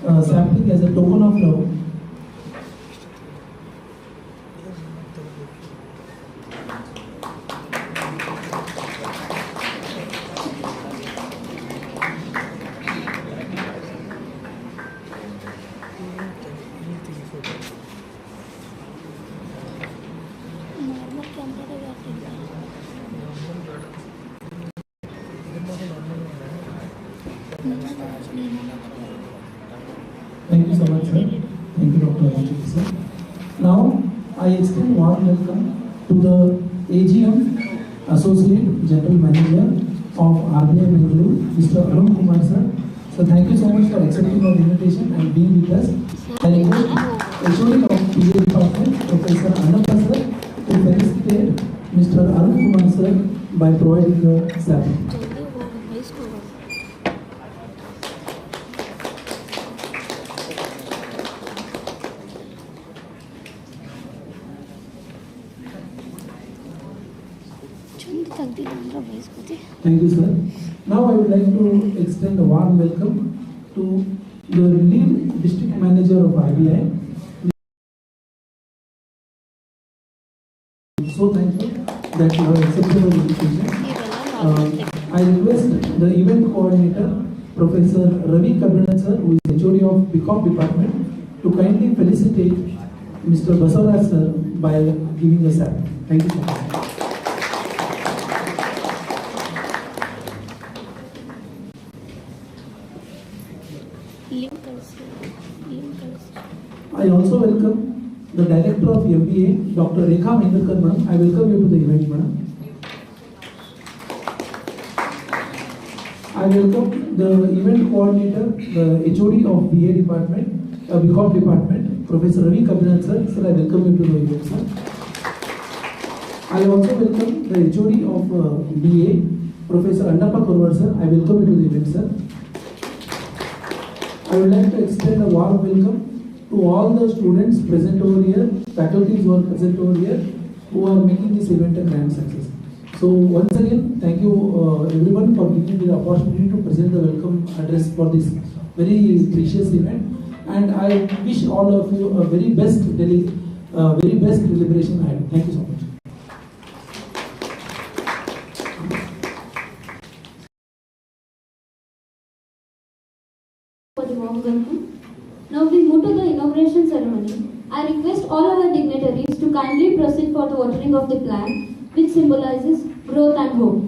sapling as a token of love. Thank you so much, sir. Thank you, Dr. Ajit, sir. Now, I extend warm welcome to the AGM Associate General Manager of RBI Bengaluru, Mr. Arun Kumar, sir. So, thank you so much for accepting our invitation and being with us. I request HOD of PA Department, Professor Annappa, sir, to felicitate Mr. Arun Kumar, sir, by providing the sapling. Thank you, sir. Now I would like to extend a warm welcome to the lead district manager of IBI. So thankful that you have accepted our invitation. I request the event coordinator, Professor Ravi Kabinath, sir, who is HOD of BCom department, to kindly felicitate Mr. Basavaraj, sir, by giving a sapling. Thank you so much. I also welcome the Director of MBA, Dr. Rekha Mahendrakar, madam. I welcome you to the event, madam. I welcome the event coordinator, the HOD of BA department, BCom department, Professor Ravi Kabinath, sir. Sir, I welcome you to the event, sir. I also welcome the HOD of BA, Professor Annappa Kurvar, sir. I welcome you to the event, sir. I would like to extend a warm welcome to all the students present over here, faculties who are present over here, who are making this event a grand success. So once again, thank you everyone for giving me the opportunity to present the welcome address for this very precious event. And I wish all of you a very best deliberation ahead. Thank you so much. For the warm welcome. Now we move to the inauguration ceremony. I request all our dignitaries to kindly proceed for the watering of the plant, which symbolizes growth and hope.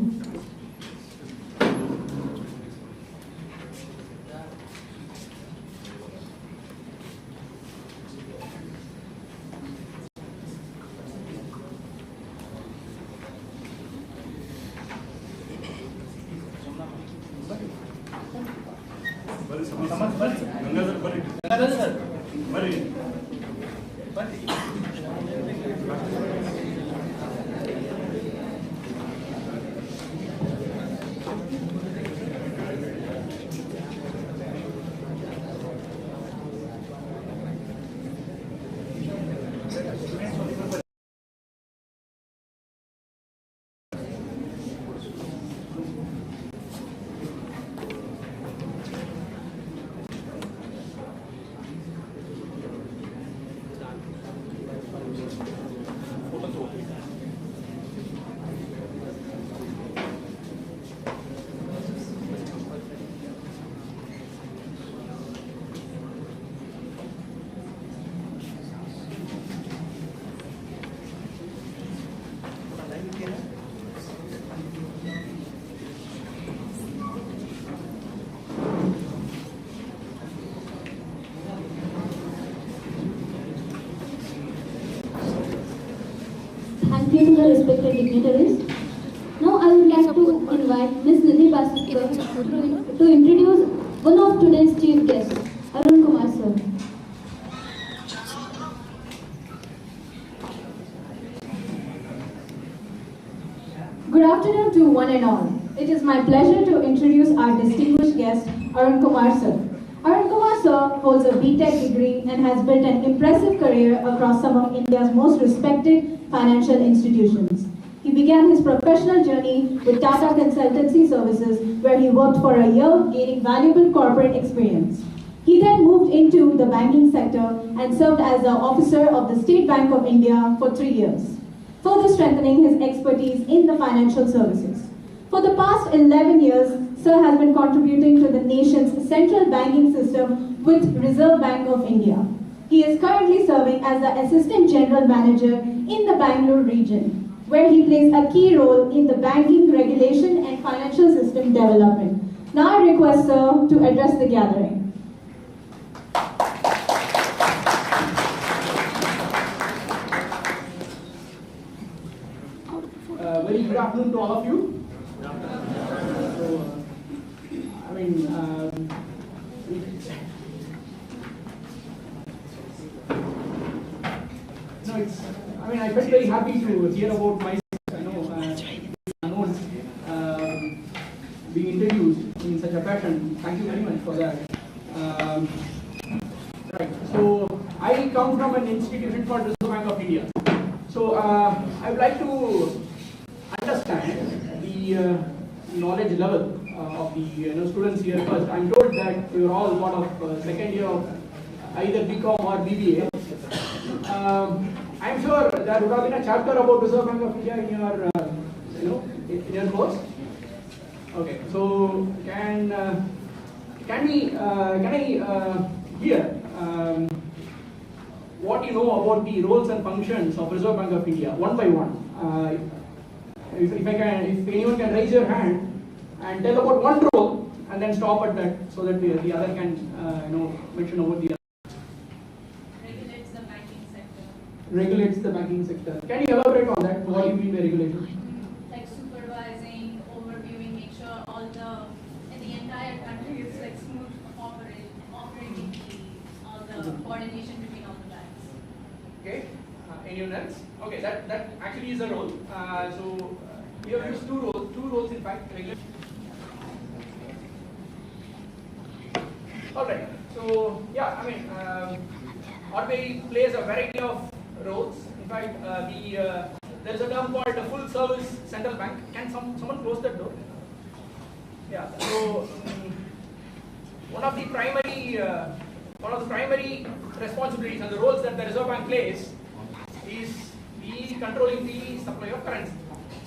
Thank you to the respected dignitaries. Now I would like to invite Ms. Nidhi Baskar to introduce one of today's chief guests, Arun Kumar sir. Good afternoon to one and all. It is my pleasure to introduce our distinguished guest, Arun Kumar sir. Arun Kumar sir holds a BTech degree and has built an impressive career across some of India's most respected financial institutions. He began his professional journey with Tata Consultancy Services, where he worked for a year, gaining valuable corporate experience. He then moved into the banking sector and served as the officer of the State Bank of India for 3 years, further strengthening his expertise in the financial services. For the past 11 years, Sir has been contributing to the nation's central banking system with Reserve Bank of India. He is currently serving as the Assistant General Manager in the Bangalore region, where he plays a key role in the banking regulation and financial system development. Now I request Sir to address the gathering. Very good afternoon to all of you. I felt very happy to hear about myself. Being introduced in such a fashion. Thank you very much for that. Right. So I come from an institution called Reserve Bank of India. So I would like to understand the knowledge level of the students here first. I'm told that you're all part of second year of either BCom or BBA. I'm sure there would have been a chapter about Reserve Bank of India in your in your course. Okay. So can I hear what you know about the roles and functions of Reserve Bank of India one by one? If anyone can raise your hand and tell about one role and then stop at that, so that the other can mention over the other. Regulates the banking sector. Regulates the banking sector. Can you elaborate on that? What do you mean by regulation? Like supervising, overviewing, make sure all in the entire country it's like smooth operating, all the coordination between all the banks. Okay. Anyone else? Okay, that actually is a role. So we have used two roles in fact. Alright, so yeah, RBI plays a variety of roles. In fact, there is a term called the full service central bank. Can someone close that door? Yeah, so one of the primary responsibilities and the roles that the Reserve Bank plays is controlling the supply of currency,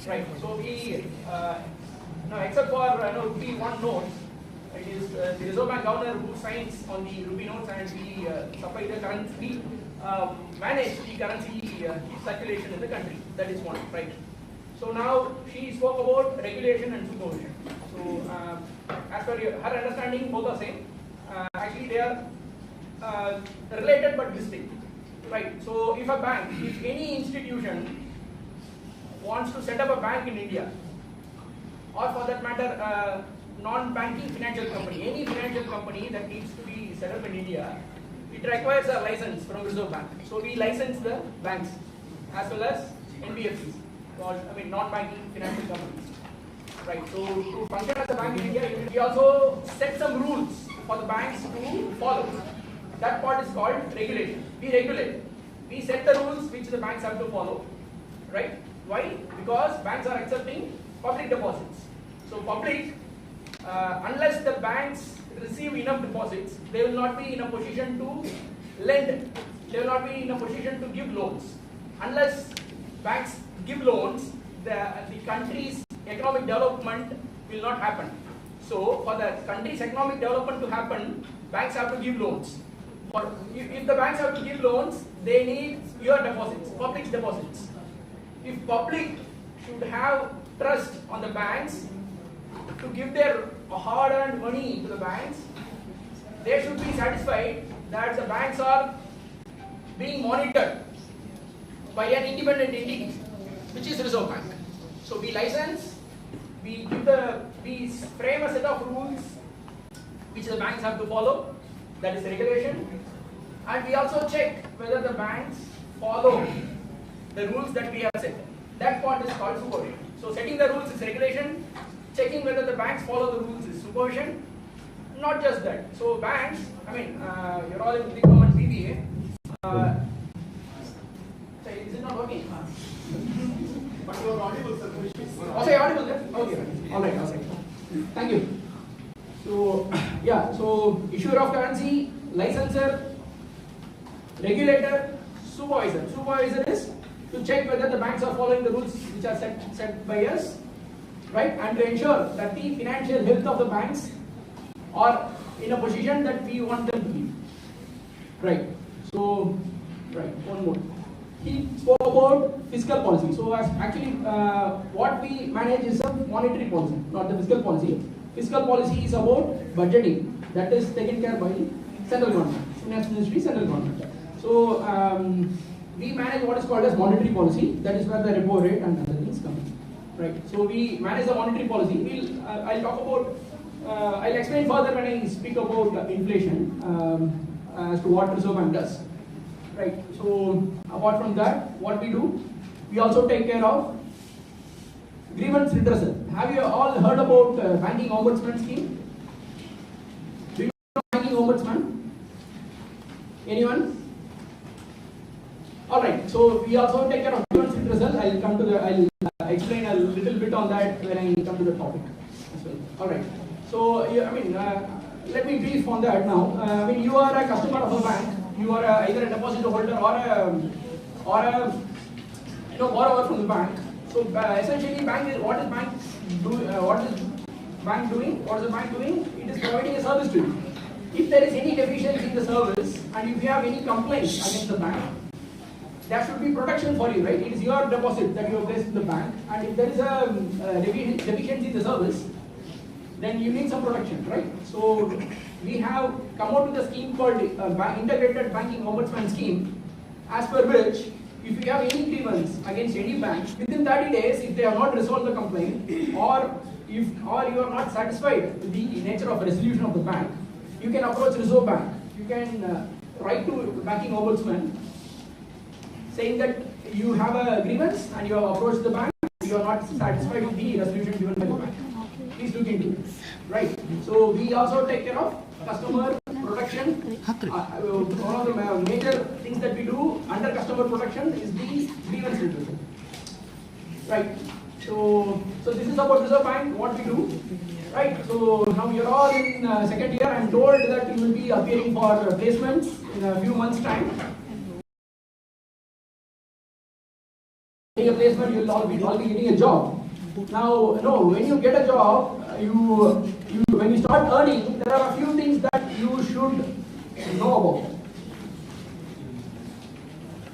right? So we, except for rupee 1 notes, it is the Reserve Bank governor who signs on the rupee notes, and we supply the currency, manage the currency circulation in the country. That is one, right? So now she spoke about regulation and supervision. So as per her understanding, both are same. Actually, they are related but distinct. Right. So if any institution wants to set up a bank in India, or for that matter, non-banking financial company, any financial company that needs to be set up in India, it requires a license from Reserve Bank. So we license the banks as well as NBFCs, non-banking financial companies. Right. So to function as a bank in India, we also set some rules for the banks to follow. That part is called regulation. We regulate. We set the rules which the banks have to follow. Right? Why? Because banks are accepting public deposits. So public, unless the banks receive enough deposits, they will not be in a position to lend. They will not be in a position to give loans. Unless banks give loans, the country's economic development will not happen. So for the country's economic development to happen, banks have to give loans. Or if the banks have to give loans, they need your deposits, public deposits. If public should have trust on the banks to give their hard-earned money to the banks, they should be satisfied that the banks are being monitored by an independent entity, which is Reserve Bank. So we license, we frame a set of rules which the banks have to follow. That is regulation. And we also check whether the banks follow the rules that we have set. That part is called supervision. So setting the rules is regulation. Checking whether the banks follow the rules is supervision. Not just that. So banks, you're all in BCom and BBA. Is it not working? But you are audible, sir. Okay, audible, sir? Okay. All right. Thank you. So, yeah, so issuer of currency, licensor, regulator, supervisor. Supervisor is to check whether the banks are following the rules which are set by us, right? And to ensure that the financial health of the banks are in a position that we want them to be, right? So, right, one more. He spoke about fiscal policy. So actually, what we manage is a monetary policy, not the fiscal policy. Fiscal policy is about budgeting. That is taken care by the central government, finance ministry, central government. So we manage what is called as monetary policy. That is where the repo rate and other things come in, right? So we manage the monetary policy. I'll talk about. I'll explain further when I speak about inflation as to what Reserve Bank does. Right. So apart from that, what we do, we also take care of grievance redressal. Have you all heard about banking ombudsman scheme? Do you know banking ombudsman? Anyone? All right. So we also take care of grievance redressal. I'll explain a little bit on that when I come to the topic as well. All right. So let me brief on that now. You are a customer of a bank. You are either a deposit holder or a borrower from the bank. So essentially, what is bank doing? What is the bank doing? It is providing a service to you. If there is any deficiency in the service, and if you have any complaints against the bank, there should be protection for you, right? It is your deposit that you have placed in the bank, and if there is a deficiency in the service, then you need some protection, right? So we have come out with a scheme called Integrated Banking Ombudsman Scheme, as per which if you have any grievance against any bank, within 30 days, if they have not resolved the complaint, or you are not satisfied with the nature of resolution of the bank, you can approach Reserve Bank. You can write to Banking Ombudsman saying that you have a grievance and you have approached the bank, you are not satisfied with the resolution given by the bank. Please look into it. Right. So we also take care of customer protection. One of the major things that we do under customer protection is the grievance redressal. Right. So this is about Reserve Bank, what we do. Right. So now you're all in second year. I'm told that you will be appearing for placements in a few months' time. A placement, you'll all be getting a job. Now, when you get a job, when you start earning, there are a few things that you should know about.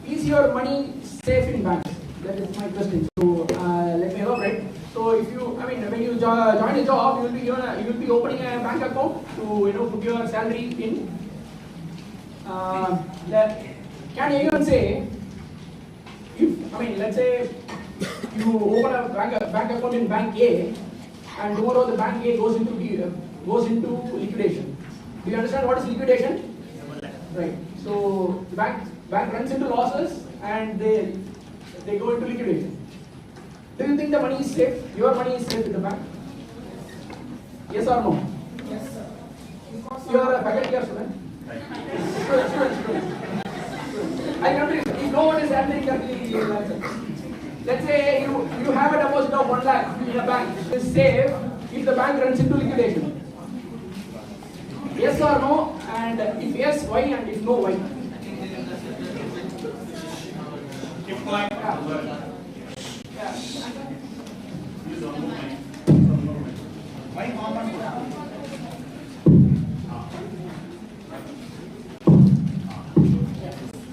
Is your money safe in banks? That is my question. So let me elaborate. So when you join a job, you will be opening a bank account to put your salary in. Can anyone say, let's say you open a bank account in Bank A, and tomorrow the Bank A goes into liquidation. Do you understand what is liquidation? Right. So the bank runs into losses and they go into liquidation. Do you think the money is safe? Your money is safe in the bank? Yes or no? Yes, sir. You are a faculty or student? Student. I can't believe if no one is answering correctly, you will answer. Let's say you have a deposit of 1 lakh in a bank. It is safe if the bank runs into liquidation. Yes or no? And if yes, why? And if no, why?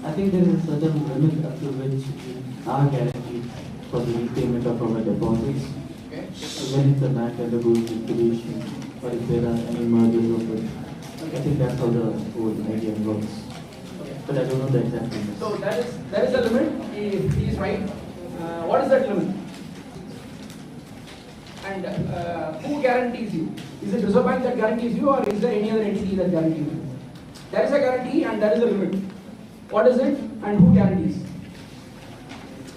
I think there is a certain limit up to which we are guaranteed for the repayment of our deposits. Okay. So when the bank undergoes liquidation, or if there are any mergers of it, I think that's how the whole idea works. But I don't know the exact limit. So there is a limit. He is right. What is that limit? And who guarantees you? Is it Reserve Bank that guarantees you, or is there any other entity that guarantees you? There is a guarantee and there is a limit. What is it and who guarantees?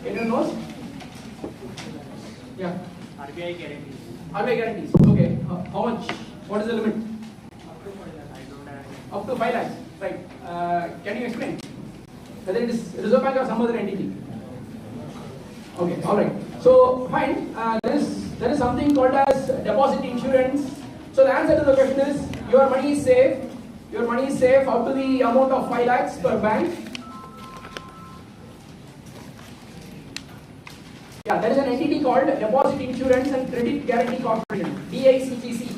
Anyone knows? Yeah. RBI guarantees. RBI guarantees. Okay. How much? What is the limit? Up to 5 lakhs. Right. Can you explain? Whether it is Reserve Bank or some other entity? Okay. All right. So fine. There is something called as deposit insurance. So the answer to the question is your money is safe Your money is safe up to the amount of 5 lakhs per bank. Yeah, there is an entity called Deposit Insurance and Credit Guarantee Corporation, DICGC,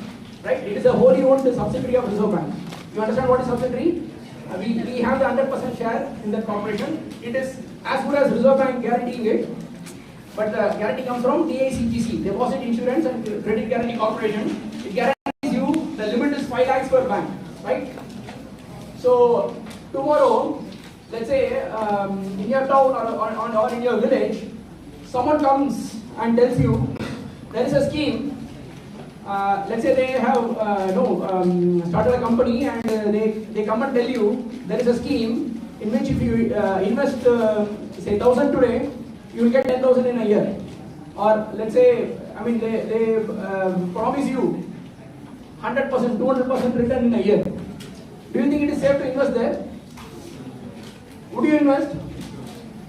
right? It is a wholly owned subsidiary of Reserve Bank. You understand what is subsidiary? We have the 100% share in that corporation. It is as good as Reserve Bank guaranteeing it, but the guarantee comes from DICGC, Deposit Insurance and Credit Guarantee Corporation. It guarantees you the limit is 5 lakhs per bank, right? So tomorrow, let's say in your town or in your village, someone comes and tells you there is a scheme. Let's say they have started a company and they come and tell you there is a scheme in which if you invest say 1,000 today, you will get 10,000 in a year. Or let's say, they promise you 100%, 200% return in a year. Do you think it is safe to invest there? Would you invest?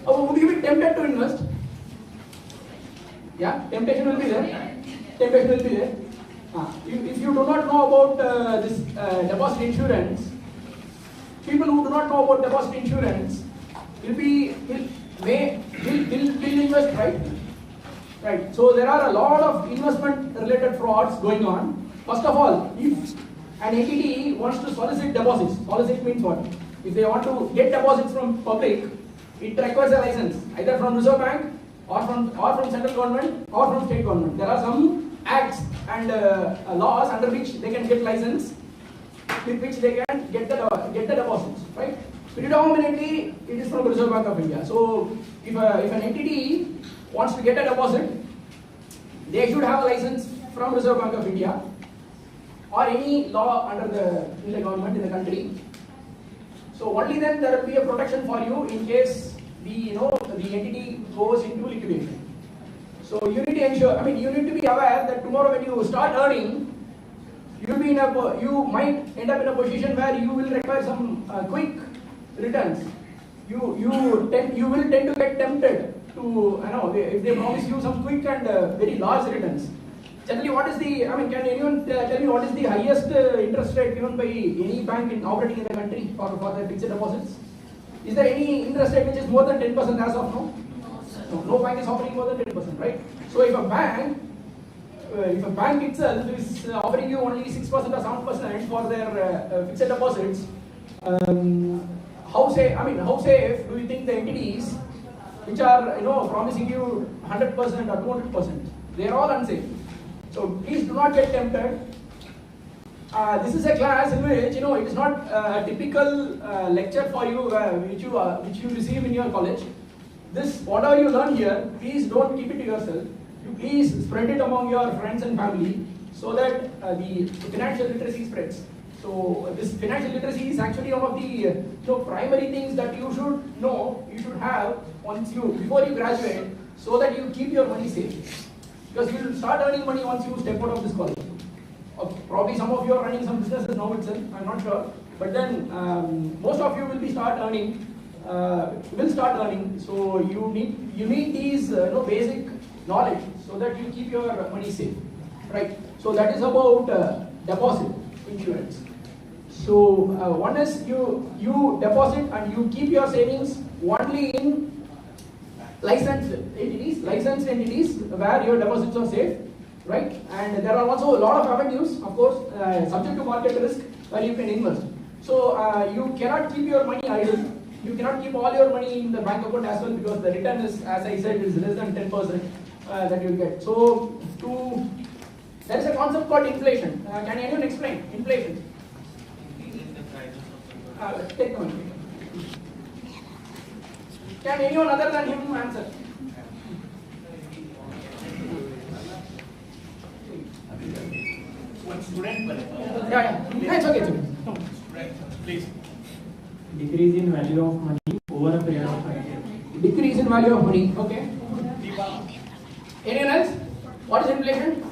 Or would you be tempted to invest? Yeah, temptation will be there. Temptation will be there. If you do not know about this deposit insurance, people who do not know about deposit insurance will invest, right? Right. So there are a lot of investment related frauds going on. First of all, if an entity wants to solicit deposits, solicit means what? If they want to get deposits from public, it requires a license, either from Reserve Bank or from central government or from state government. There are some acts and laws under which they can get license, with which they can get the deposits, right? Predominantly, it is from Reserve Bank of India. So if an entity wants to get a deposit, they should have a license from Reserve Bank of India or any law in the government in the country. So only then there will be a protection for you in case the entity goes into liquidation. So you need to ensure, you need to be aware that tomorrow when you start earning, you might end up in a position where you will require some quick returns. You will tend to get tempted to, if they promise you some quick and very large returns. Generally, what is the, can anyone tell me what is the highest interest rate given by any bank operating in the country for the fixed deposits? Is there any interest rate which is more than 10% as of now? No bank is offering more than 10%, right? So if a bank itself is offering you only 6% or 7% for their fixed deposits, how safe do you think the entities which are promising you 100% or 200%? They are all unsafe. So please do not get tempted. This is a class in which it is not a typical lecture for you which you receive in your college. This whatever you learn here, please don't keep it to yourself. You please spread it among your friends and family so that the financial literacy spreads. So this financial literacy is actually one of the primary things that you should know, you should have before you graduate, so that you keep your money safe. Because you will start earning money once you step out of this college. Probably some of you are running some businesses now itself, I'm not sure. But then most of you will start earning. So you need these basic knowledge so that you keep your money safe, right? So that is about deposit insurance. So one is you deposit and you keep your savings only in licensed entities where your deposits are safe, right? And there are also a lot of avenues, of course, subject to market risk, where you can invest. So you cannot keep your money idle. You cannot keep all your money in the bank account as well, because the return is, as I said, is less than 10% that you get. So there is a concept called inflation. Can anyone explain inflation? Take the mic. Can anyone other than him answer? One student, but Yeah. It's okay. No. please. Decrease in value of money over a period of time. Decrease in value of money. Okay. Anyone else? What is inflation?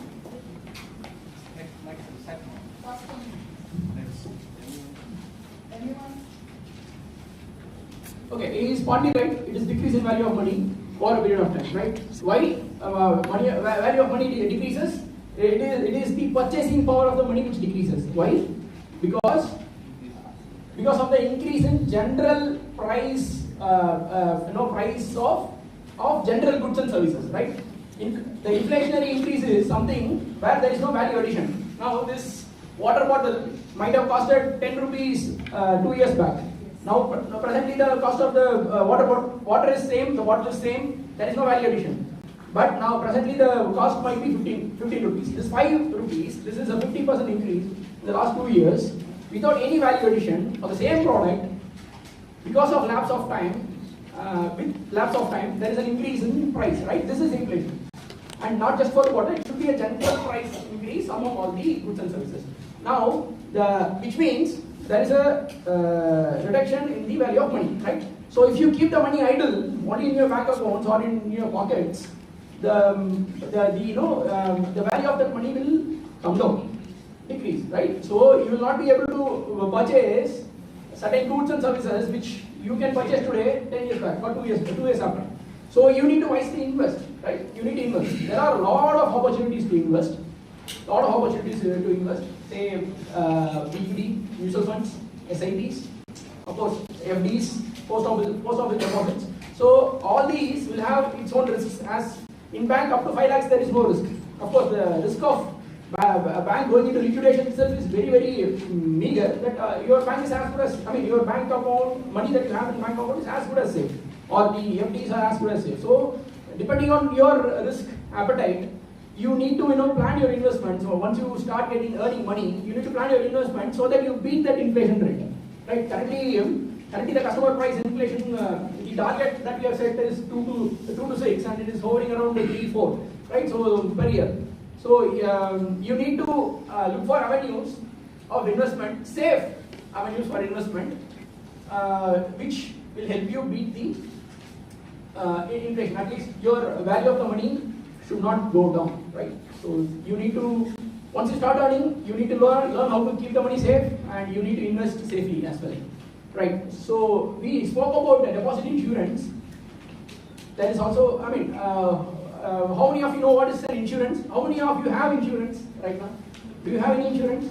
Okay, he is partly right. It is decrease in value of money over a period of time, right? Why value of money decreases? It is the purchasing power of the money which decreases. Why? Because because of the increase in general price, price of general goods and services, right? The inflationary increase is something where there is no value addition. Now this water bottle might have costed 10 rupees 2 years back. Now presently the cost of the water is same, the bottle is same, there is no value addition. But now presently the cost might be 15 rupees. This 5 rupees, this is a 50% increase in the last 2 years without any value addition for the same product. Because of lapse of time, there is an increase in price, right? This is inflation. And not just for the water, it should be a general price increase among all the goods and services. Now, which means there is a reduction in the value of money, right? So if you keep the money idle, only in your bank accounts or in your pockets, the value of that money will come down, decrease, right? So you will not be able to purchase certain goods and services which you can purchase today 10 years back or 2 years after. So you need to wisely invest, right? You need to invest. There are a lot of opportunities to invest. Say equity, mutual funds, SIPs, of course FDs, post office deposits. So all these will have its own risks. As in bank up to 5 lakhs there is no risk. Of course the risk of a bank going into liquidation itself is very, very meager. That your bank is as good as, your bank account, money that you have in bank account is as good as safe, or the FDs are as good as safe. So depending on your risk appetite, you need to plan your investments. So once you start earning money, you need to plan your investment so that you beat that inflation rate. Right? Currently the customer price inflation, the target that we have set is 2 to 6, and it is hovering around 3-4, right? So per year. So you need to look for avenues of investment, safe avenues for investment, which will help you beat the inflation. At least your value of the money should not go down, right? So you need to, once you start earning, you need to learn how to keep the money safe, and you need to invest safely as well, right? So we spoke about deposit insurance. There is also, how many of you know what is an insurance? How many of you have insurance right now? Do you have any insurance?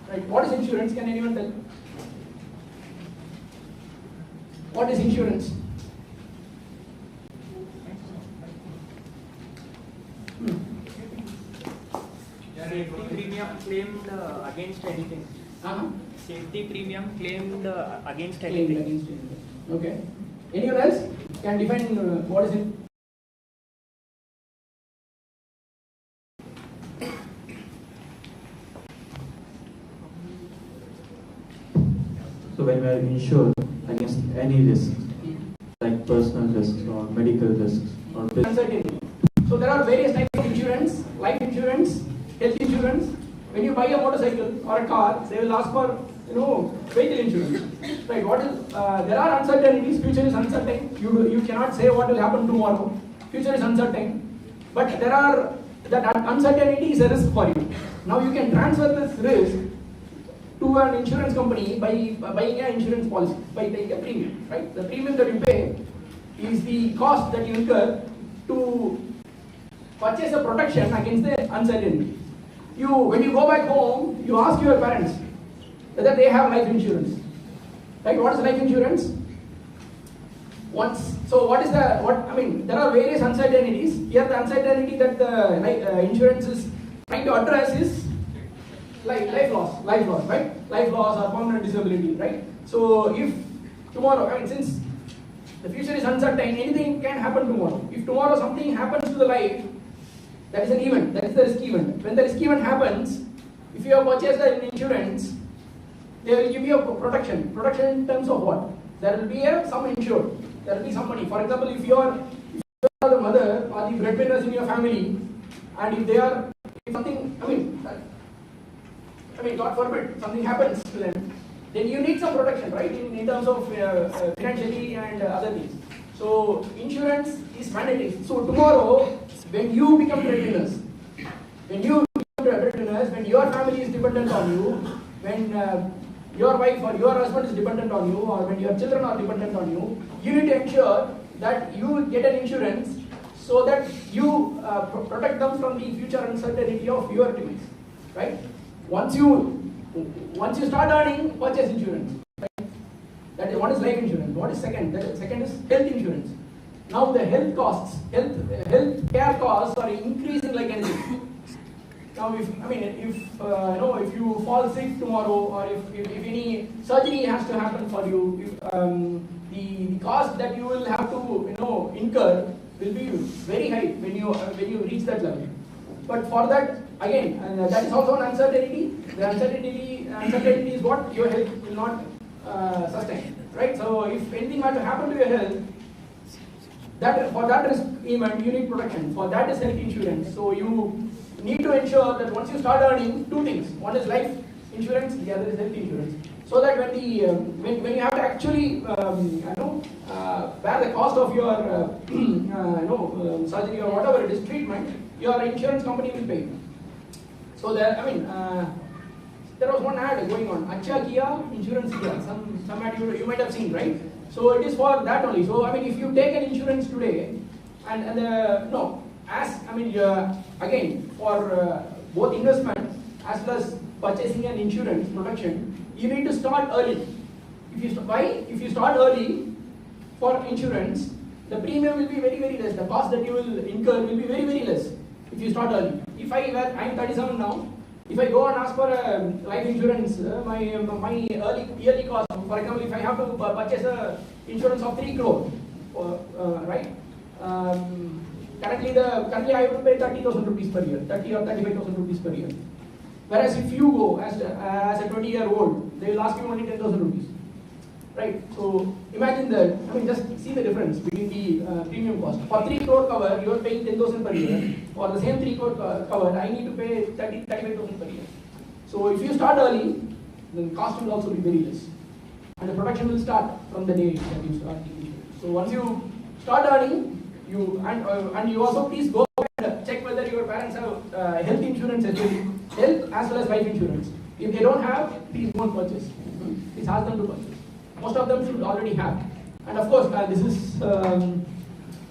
Right, what is insurance? Can anyone tell? What is insurance? Safety premium claimed against anything. Safety premium claimed against anything. Okay. Anyone else can define what is it? So when we are insured against any risk, like personal risks or medical risks or uncertainty. So there are various types of insurance: life insurance, health insurance. When you buy a motorcycle or a car, they will ask for vehicle insurance. Right? What is? There are uncertainties. Future is uncertain. You cannot say what will happen tomorrow. Future is uncertain. But that uncertainty is a risk for you. Now you can transfer this risk to an insurance company by buying an insurance policy, by paying a premium. Right? The premium that you pay is the cost that you incur to purchase a protection against the uncertainty. When you go back home, you ask your parents whether they have life insurance. Right? What is life insurance? There are various uncertainties. Here the uncertainty that the insurance is trying to address is life loss, right? Life loss or permanent disability, right? So if tomorrow, since the future is uncertain, anything can happen tomorrow. If tomorrow something happens to the life, that is an event, that is the risk event. When the risk event happens, if you have purchased an insurance, they will give you a protection. Protection in terms of what? There will be some insured. There will be some money. For example, if you are the mother or the breadwinners in your family, and if something, God forbid, something happens to them, then you need some protection, right? In terms of financially and other things. So insurance is mandatory. So tomorrow, when you become breadwinners, when your family is dependent on you, when your wife or your husband is dependent on you, or when your children are dependent on you, you need to ensure that you get an insurance so that you protect them from the future uncertainty of your activities, right? Once you once you start earning, purchase insurance. Right? That is, one is life insurance. What is second? The second is health insurance. Now the health costs, health care costs are increasing like anything. Now, if if you fall sick tomorrow, or if any surgery has to happen for you, the cost that you will have to incur will be very high when you reach that level. But for that, again, that is also an uncertainty. The uncertainty is what your health will not sustain, right? So if anything were to happen to your health, for that risk event you need protection. For that is health insurance. So you need to ensure that once you start earning, two things: one is life insurance, the other is health insurance. So that when you have to actually bear the cost of your surgery or whatever it is, treatment, your insurance company will pay. So there was one ad going on, IQAC Insurance India. Some ad you might have seen, right? So it is for that only. So if you take an insurance today, again, for both investment as well as purchasing an insurance protection, you need to start early. If you start early for insurance, the premium will be very, very less. The cost that you will incur will be very, very less if you start early. I'm 37 now. If I go and ask for a life insurance, my yearly cost, for example, if I have to purchase a insurance of 3 crore, right? Currently I have to pay 30,000 rupees per year, 30 or 35,000 rupees per year. Whereas if you go as a 20-year-old, they will ask you only 10,000 rupees, right? So imagine that. Just see the difference between the premium cost. For 3 crore cover, you are paying 10,000 per year. For the same 3 crore cover, I need to pay 35,000 per year. So if you start early, then cost will also be very less, and the production will start from the day that you start the insurance. So once you start earning, and you also please go and check whether your parents have health insurance as well, health as well as life insurance. If they don't have, please don't purchase. Please ask them to purchase. Most of them should already have. And of course,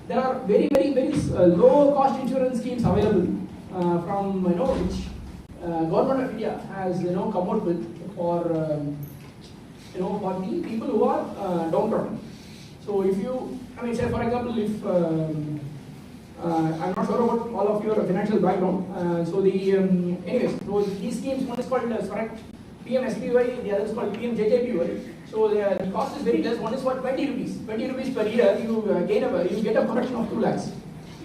there are very, very, very low cost insurance schemes available from which government of India has come out with for for the people who are downtrodden. So if you, say for example, if I'm not sure about all of your financial background. So these schemes, one is called PMSBY, the other is called PMJJBY. So the cost is very less. One is for 20 rupees. 20 rupees per year, you get a protection of 2 lakhs.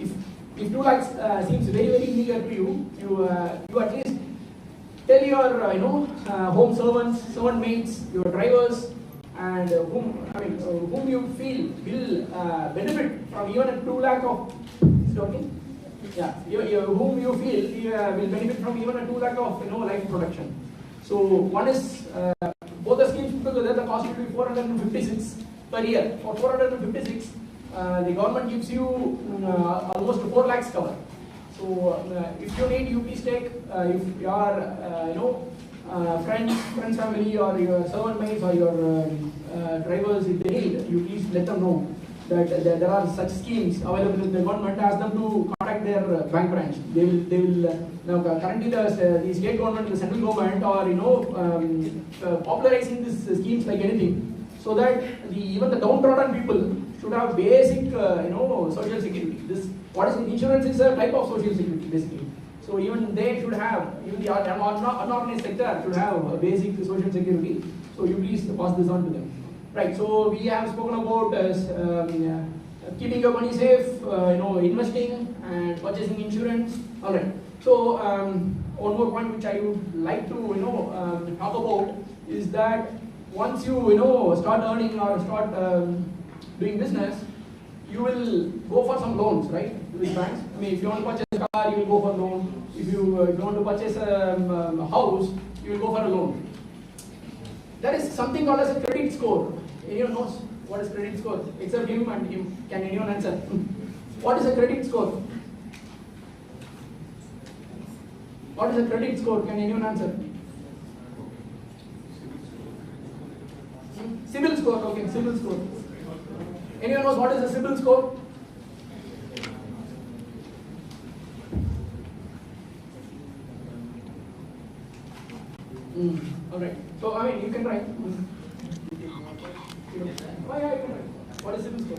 If 2 lakhs seems very, very meager to you, you at least tell your home servant mates, your drivers, and whom you feel will benefit from even a 2 lakh of whom you feel will benefit from even a 2 lakh of life protection. So one is both the schemes put together, the cost will be 456 per year. For 456, the government gives you almost 4 lakhs cover. So if you need, you please take. If your friends, family, or your servant mates, or your drivers, if they need, you please let them know that there are such schemes available in the government. Ask them to contact their bank branch. They will now currently the state government, the central government are popularizing these schemes like anything, so that even the downtrodden people should have basic social security. Insurance is a type of social security basically. So even they should have, even the unorganized sector should have a basic social security. So you please pass this on to them. Right, so we have spoken about keeping your money safe, investing and purchasing insurance. All right. So one more point which I would like to talk about is that once you start earning or start doing business, you will go for some loans, right? With banks. If you want to purchase a car, you will go for a loan. If you want to purchase a house, you will go for a loan. There is something called as a credit score. Anyone knows what is credit score? Except him and him. Can anyone answer? What is a credit score? What is a credit score? Can anyone answer? CIBIL score. Okay, CIBIL score. Anyone knows what is a CIBIL score? can try. Oh, yeah, you can try. What is CIBIL score?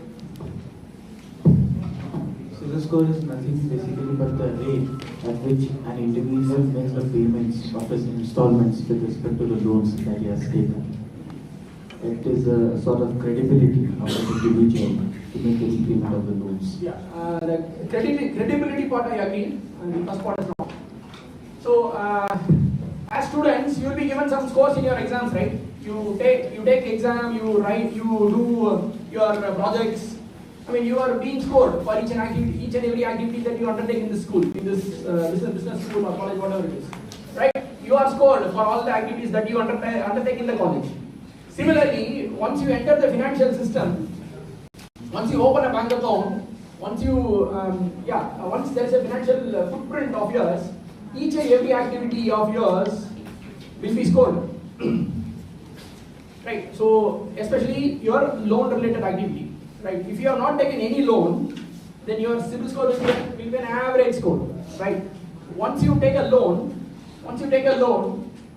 CIBIL score is nothing basically but the rate at which an individual makes the payments of his installments with respect to the loans that he has taken. It is a sort of credibility of an individual to make the repayment of the loans. Yeah, the credibility part I agree, and the first part is wrong. So, as students, you will be given some scores in your exams, right? You take exam, you write, you do your projects. I mean, you are being scored for each and every activity that you undertake in this school, in this business school or college, whatever it is, right? You are scored for all the activities that you undertake in the college. Similarly, once you enter the financial system, once you open a bank account, once there is a financial footprint of yours, each and every activity of yours will be scored. Right, so especially your loan related activity, right? If you have not taken any loan, then your CIBIL score will be an average score, right? Once you take a loan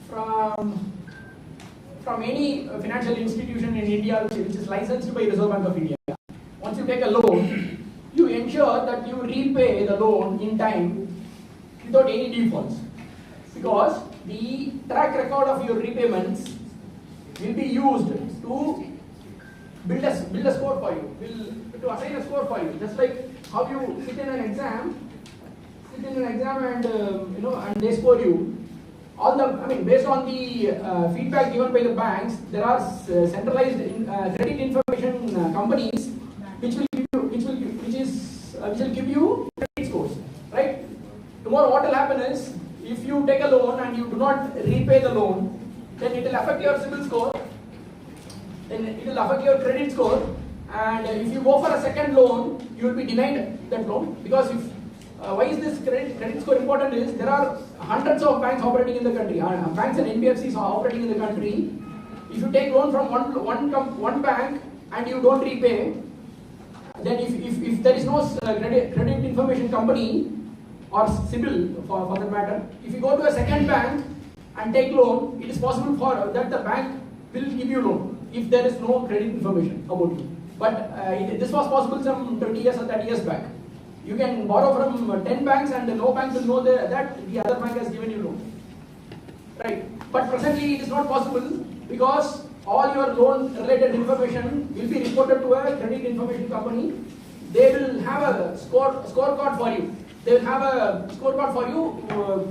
from any financial institution in India which is licensed by Reserve Bank of India, once you take a loan, you ensure that you repay the loan in time without any defaults, because the track record of your repayments will be used to build a score for you, to assign a score for you. Just like how you sit in an exam and and they score you. Based on the feedback given by the banks, there are centralized credit information companies which will give you credit scores, right? Tomorrow, what will happen is, if you take a loan and you do not repay the loan, then it will affect your CIBIL score, then it will affect your credit score, and if you go for a second loan, you will be denied that loan. Because why is this credit score important is, there are hundreds of banks operating in the country, banks and NBFCs are operating in the country. If you take loan from one bank and you don't repay, then if there is no credit information company or CIBIL for that matter, if you go to a second bank and take loan, it is possible for that the bank will give you loan if there is no credit information about you. But this was possible some 20 years or 30 years back. You can borrow from 10 banks and no bank will know that the other bank has given you loan, right? But presently it is not possible, because all your loan related information will be reported to a credit information company. They will have a scorecard for you. They will have a scorecard for you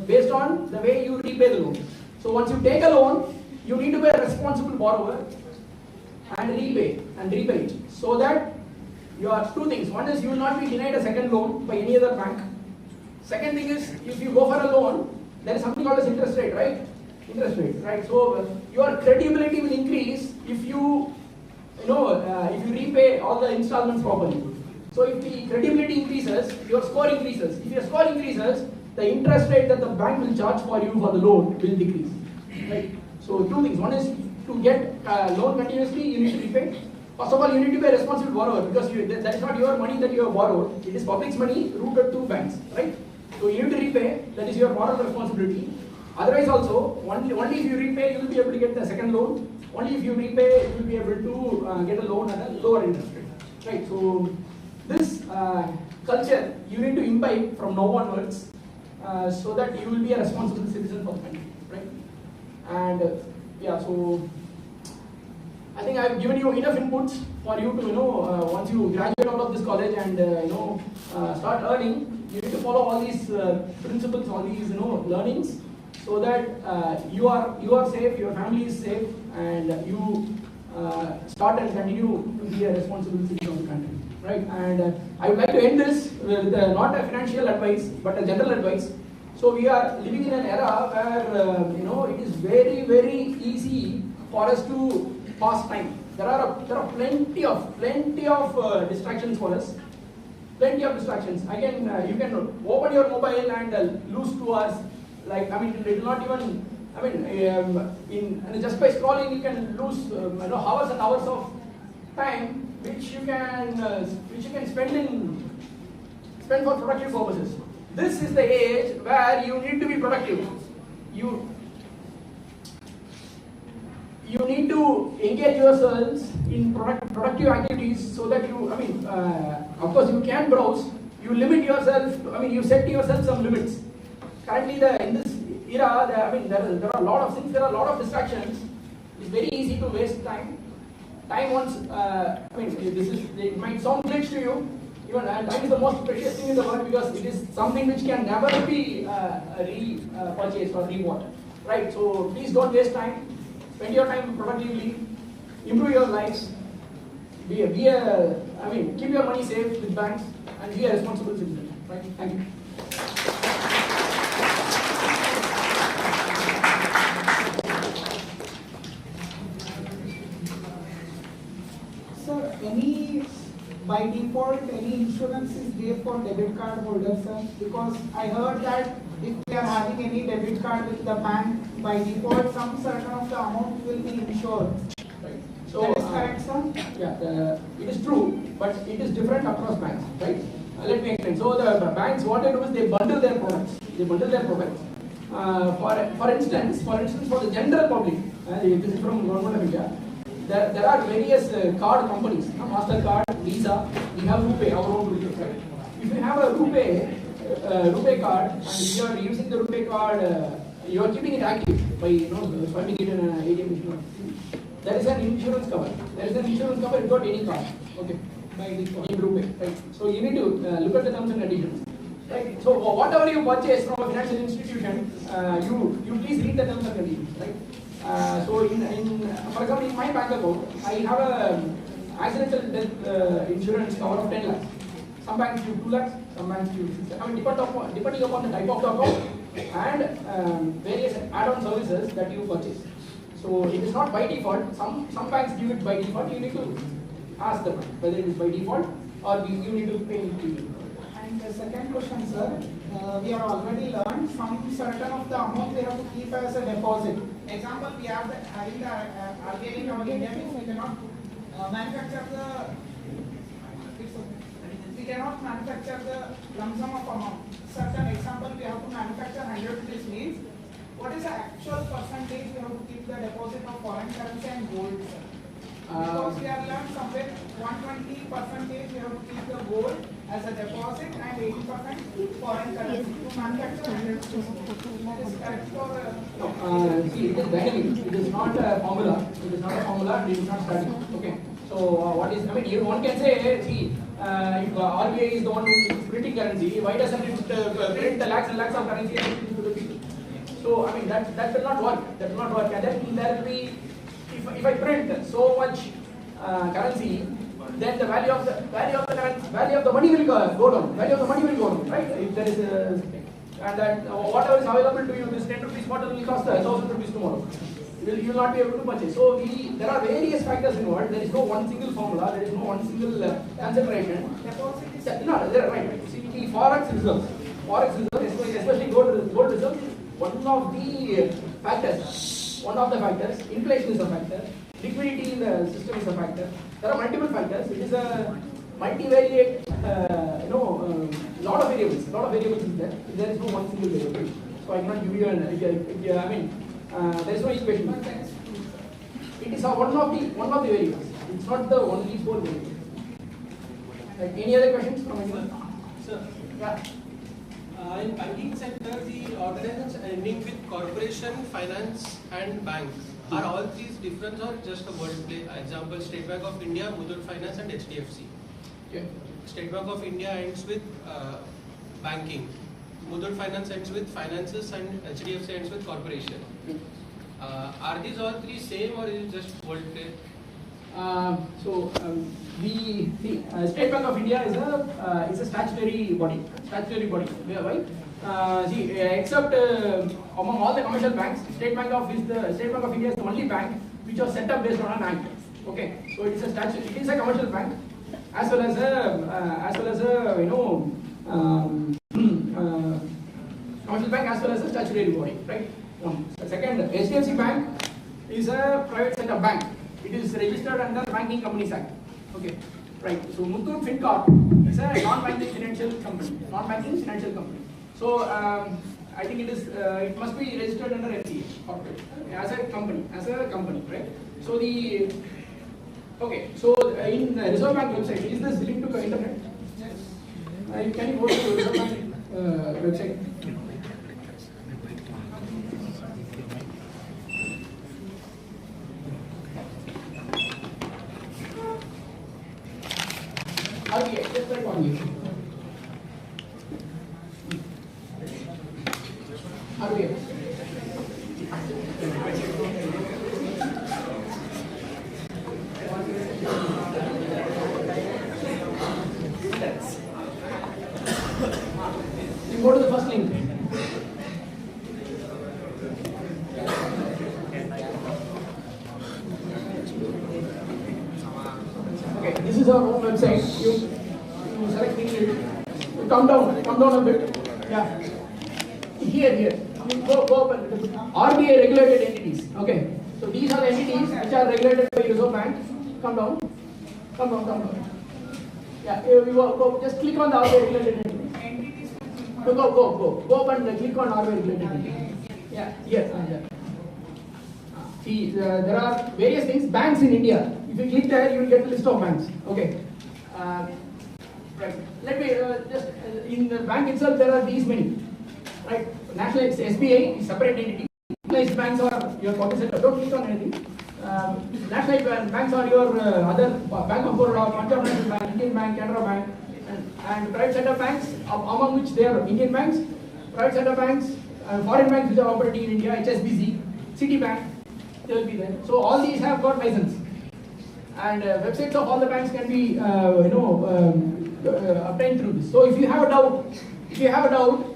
based on the way you repay the loan. So once you take a loan, you need to be a responsible borrower and repay it, so that you are two things. One is, you will not be denied a second loan by any other bank. Second thing is, if you go for a loan, there is something called as interest rate, right? So your credibility will increase if you repay all the installments properly. So if the credibility increases, your score increases. If your score increases, the interest rate that the bank will charge for you for the loan will decrease, right? So two things. One is, to get loan continuously, you need to repay. First of all, you need to be a responsible borrower, because that is not your money that you have borrowed. It is public's money routed to banks, right? So you need to repay. That is your moral responsibility. Otherwise also, only if you repay, you will be able to get the second loan. Only if you repay, you will be able to get a loan at a lower interest rate, right? So this culture you need to imbibe from now onwards, so that you will be a responsible citizen for the country, right? And so I think I have given you enough inputs for you to once you graduate out of this college and start earning, you need to follow all these principles, all these learnings, so that you are safe, your family is safe, and you start and continue to be a responsible citizen of the country, right? And I would like to end this with not a financial advice, but a general advice. So we are living in an era where it is very, very easy for us to pass time. There are plenty of distractions for us. Plenty of distractions. You can open your mobile and lose 2 hours. Like, it will not even. Just by scrolling, you can lose hours and hours of time, which you can spend for productive purposes. This is the age where you need to be productive. you need to engage yourselves in productive activities so that you, of course you can browse, you limit yourself, you set yourself some limits. Currently in this era, there are a lot of things, there are a lot of distractions. It's very easy to waste time. Time once, it might sound glitch to you, even time is the most precious thing in the world because it is something which can never be repurchased or rebought. Right, so please don't waste time. Spend your time productively, improve your lives, keep your money safe with banks, and be a responsible citizen. Right? Thank you. Sir, by default, any insurance is there for debit card holders, sir? Because I heard that if we are having any debit card with the bank, by default, some certain of the amount will be insured. Right. So, that is correct, sir? Yeah, it is true, but it is different across banks, right? Let me explain. So the banks, what they do is they bundle their products. For instance, for the general public, this is from Government of India. There are various card companies, MasterCard, Visa. We have RuPay, our own RuPay. Right? If you have a RuPay card and you are using the RuPay card, you are keeping it active by swiping it in an ATM machine. There is an insurance cover. Without any card. Okay. By default in RuPay. Right. So you need to look at the terms and conditions. Right. So whatever you purchase from a financial institution, you please read the terms and conditions. Right. So for example, in my bank account, I have a accidental death insurance cover of 10 lakhs. Some banks do 2 lakhs, some banks do 6 lakhs. Depending upon the type of the account and various add-on services that you purchase. So it is not by default. Some banks give it by default. You need to ask them whether it is by default or you need to pay it. And the second question, sir, we have already learned some certain of the amount we have to keep as a deposit. Example, we have having the RBI in our India means we cannot manufacture the lump sum of amount. Certain example, we have to manufacture 100 rupees means what is the actual percentage we have to keep the deposit of foreign currency and gold, sir? Because we have learned somewhere 120% we have to keep the gold as a deposit and 80% foreign currency to manufacture 100 rupees. That is correct for see, it is dynamic. It is not a formula. It is not static. Okay. So one can say, see, if RBI is the one who is printing currency, why doesn't it print the lakhs and lakhs of currency and give it to the people? So that will not work. That will not work. And then there will be, if I print so much currency, then the value of the money will go down. Value of the money will go down, right? If there is and that whatever is available to you, this 10 rupees bottle will cost 1,000 rupees tomorrow. You will not be able to purchase. So there are various factors involved. There is no one single formula. There is no one single consideration. Right. See, the forex reserves, especially gold reserves, one of the factors. Inflation is a factor. Liquidity in the system is a factor. There are multiple factors. It is a multivariate, lot of variables. Is there. There is no one single variable. So I cannot give you there is no equation. It is one of the variables. It's not the only four variables. Any other questions from anyone? Sir. Yeah. In banking sector, the organizations ending with corporation, finance, and bank are all these different or just a wordplay? Example: State Bank of India, Muthoot Finance, and HDFC. Okay. State Bank of India ends with banking. Muthoot Finance ends with finances, and HDFC ends with corporation. Are these all three same, or is it just wordplay? The State Bank of India is a statutory body. Why? Except among all the commercial banks, State Bank of India is the only bank which was set up based on an act. Okay, so it is a statute. It is a commercial bank as well as a commercial bank as well as a statutory body, right? Second, HDFC Bank is a private sector bank. It is registered under Banking Companies Act. Okay, right. So Muthoot FinCorp is a non-banking financial company. So I think it is. It must be registered under MCA corporate as a company, right? So the okay. So in the Reserve Bank website, is this linked to the internet? Yes. Can you go to the Reserve Bank website? RBI, just like RBI. RBI. You go to the first link. Okay, this is our own website. You select English. You come down a bit. Yeah. Here. You go open. RBI regulated entities. Okay. So these are the entities which are regulated by Reserve Bank. Come down. Yeah. You go. Just click on the RBI regulated entities. Go up and click on RBI regulated entities. Yeah. Yes. See, there are various things. Banks in India. If you click there, you will get a list of banks. Okay. Right. Let me just in the bank itself there are these many. Right. National SBI is separate entity. Nationalized banks are your corporate center. Don't click on anything. Nationalized banks are your other Bank of Baroda, Punjab National Bank, Indian Bank, Canara Bank, and private sector banks, among which they are Indian banks, private sector banks, foreign banks which are operating in India, HSBC, Citibank, they will be there. So all these have got license, and websites of all the banks can be obtained through this. So if you have a doubt,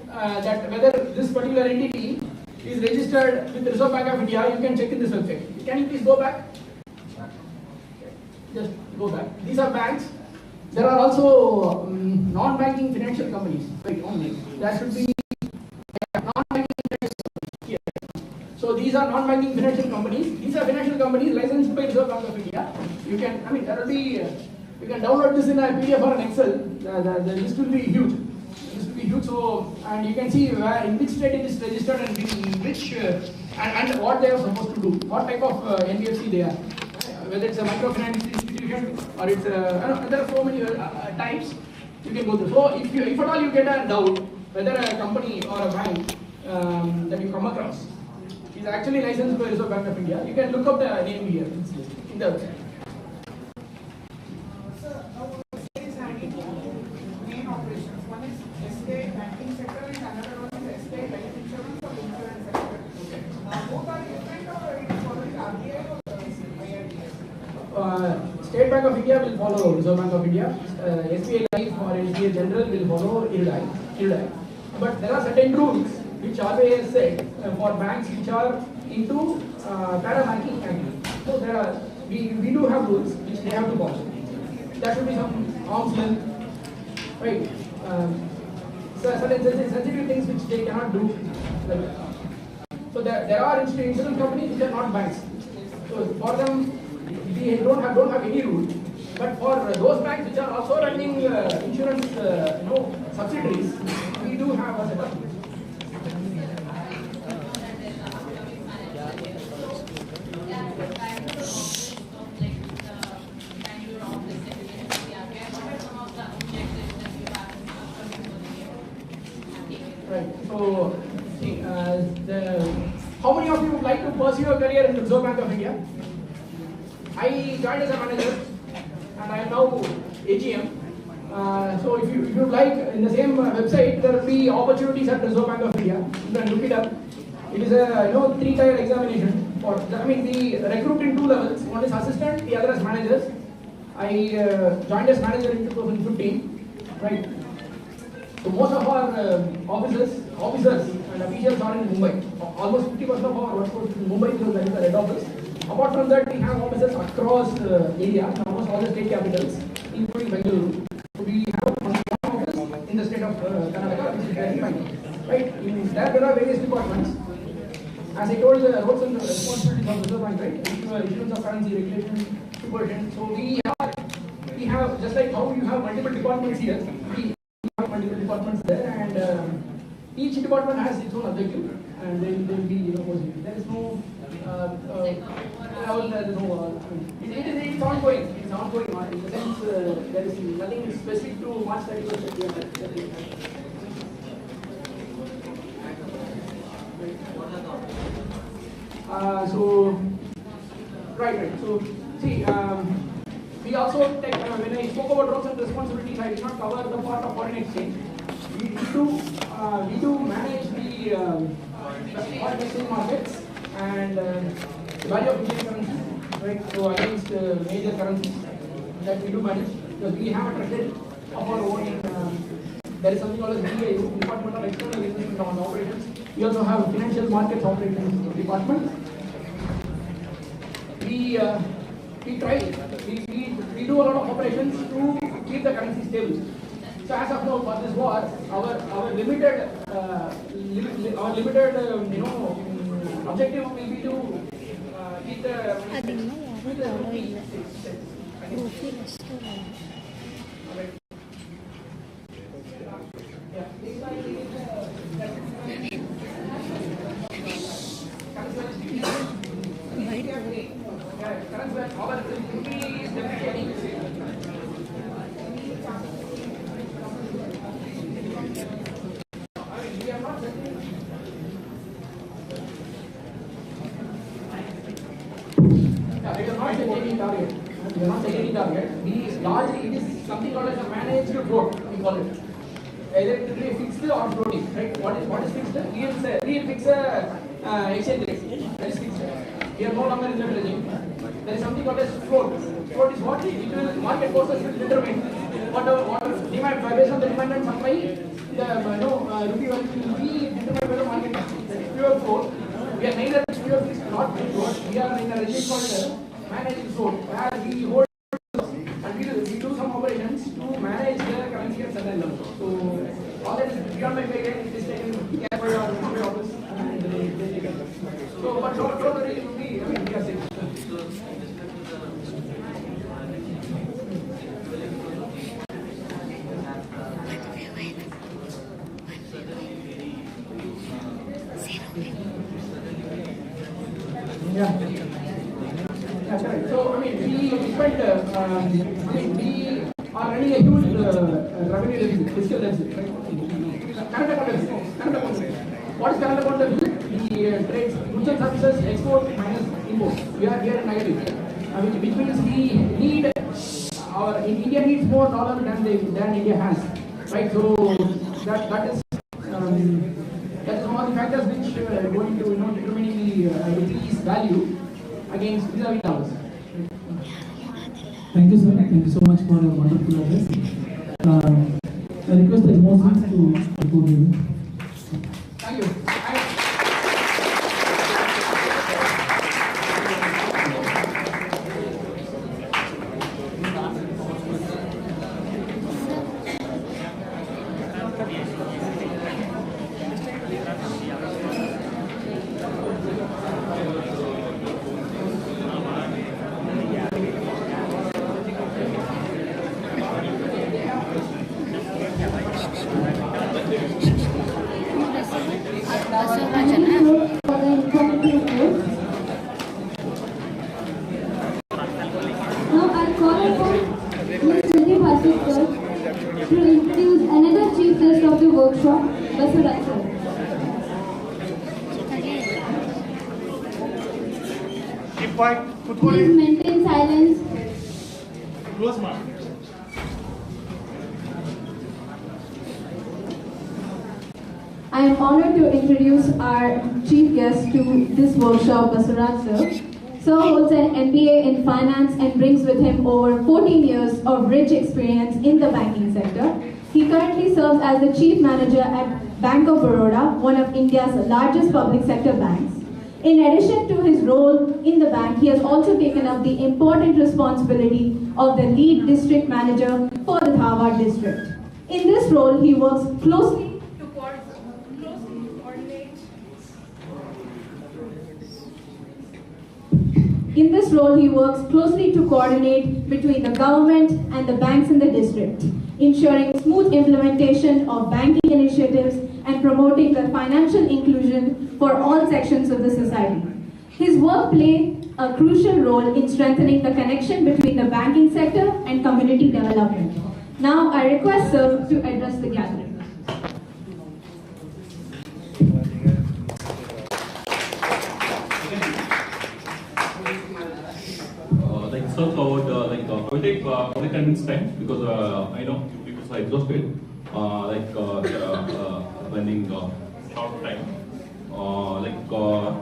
that whether this particular entity is registered with the Reserve Bank of India, you can check in this website. Can you please go back? Just go back. These are banks. There are also non-banking financial companies. Wait, only that should be non-banking financial companies here. So these are non-banking financial companies. These are financial companies licensed by Reserve Bank of India. You can, there will be. You can download this in a PDF or an Excel. The list will be huge. So, and you can see where in which state it is registered and in which and what they are supposed to do. What type of NBFC they are. Whether it's a microfinance institution or it's there are so many types you can go through. So if at all you get a doubt whether a company or a bank that you come across is actually licensed by Reserve Bank of India, you can look up the name here in the website. Main operations. One is SBI banking sector and another one is SBI life insurance or insurance sector. Both are different or it is following RBI or IRDAI? State Bank of India will follow Reserve Bank of India. SBI Life or SBI General will follow IRDAI. But there are certain rules which RBI has said for banks which are into para-banking activity. So we do have rules which they have to follow. There should be some arm's length, right? Certain sensitive things which they cannot do. So there are insurance companies which are not banks. So for them, we don't have any rule. But for those banks which are also running insurance, subsidiaries, we do have a set of rules. Right. So, see, how many of you would like to pursue a career in the Reserve Bank of India? I joined as a manager, and I am now AGM. So, if you would like, in the same website, there will be opportunities at Reserve Bank of India. You can look it up. It is a 3-tier examination. We recruit in 2 levels. One is assistant, the other is managers. I joined as manager in 2015. Right. So most of our officers and officials are in Mumbai. Almost 50% of our workforce is in Mumbai because that is the head office. Apart from that, we have offices across India, almost all the state capitals, including Bengaluru. So we have one office in the state of Karnataka, which is very fine. Right? There are various departments. As I told, the roles and responsibilities of Reserve Bank, right? Issuance of currency, regulation, supervision. So we have just like how you have multiple departments here. We have multiple departments there, and each department has its own objective, and they'll be pursuing. There is no it's ongoing. It's ongoing. In the sense, there is nothing specific to March 31st that we have. Right. So, see, we also take, when I spoke about roles and responsibilities, I did not cover the part of foreign exchange. We do manage the foreign exchange markets and the value of Indian currency, right? So, against major currencies that we do manage, because we have a treasury of our own. There is something called as DIO, Department of External Investment and Operations. We also have a financial markets operations department. We do a lot of operations to keep the currency stable. So as of now, for this war, our limited objective will be to keep the rupee. We are not taking any target. It is something called as a managed float, we call it. Either it will be fixed or floating, right? What is fixed? Real fixed exchange rate. That is fixed. We are no longer in that regime. There is something called as float. Float is what? It will, market forces will determine what demand, based on the demand and supply, the rupee value will be determined by the market. That is pure float. We are neither pure fixed nor pure float. We are in a regime called managed float, where we hold and we do some operations to manage the currency at certain level. So all that is beyond my pay grade. It is taken care by our office and they take it. So, but don't worry, it will be. We are safe. So, we are running a huge revenue deficit, fiscal deficit, right? Current account deficit. What is current account deficit? The trades, goods and services, export minus import. We are here in negative, which means we need India needs more dollar than India has, right? So that is one of the factors which are going to determining the rupee's value against vis-a-vis dollars. Thank you, sir. Thank you so much for a wonderful address. I request the emotions to report you. Thank you. Please maintain silence. I am honored to introduce our chief guest to this workshop, Basuraj sir. Sir holds an MBA in finance and brings with him over 14 years of rich experience in the banking sector. He currently serves as the chief manager at Bank of Baroda, one of India's largest public sector banks. In addition to his role in the bank, he has also taken up the important responsibility of the lead district manager for the Dharwad district. In this role, he works closely to coordinate. In this role, he works closely to coordinate between the government and the banks in the district, ensuring smooth implementation of banking initiatives and promoting the financial inclusion for all sections of the society. His work played a crucial role in strengthening the connection between the banking sector and community development. Now I request Sir to address the gathering. So covered I will take only 10 minutes time because I know because I exhausted running short time.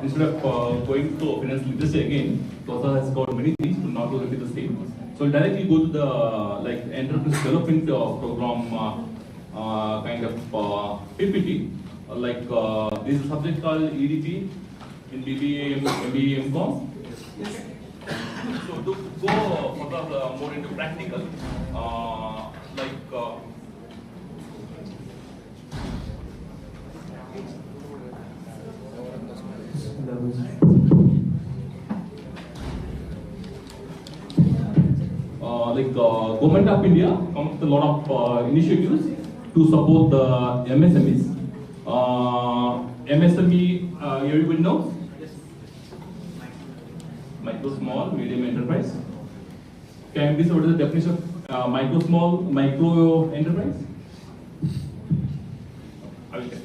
Instead of going to finance literacy again, Tosa has got many things to not to repeat the same. So directly go to the enterprise development program kind of PPT. This is a subject called EDP in BBA, MBA, MCOM. So to go further more into practical, Government of India comes with a lot of initiatives to support the MSMEs. MSME, everybody knows? Micro, small, medium enterprise. Can you please what is the definition of micro, small, micro enterprise? I will tell.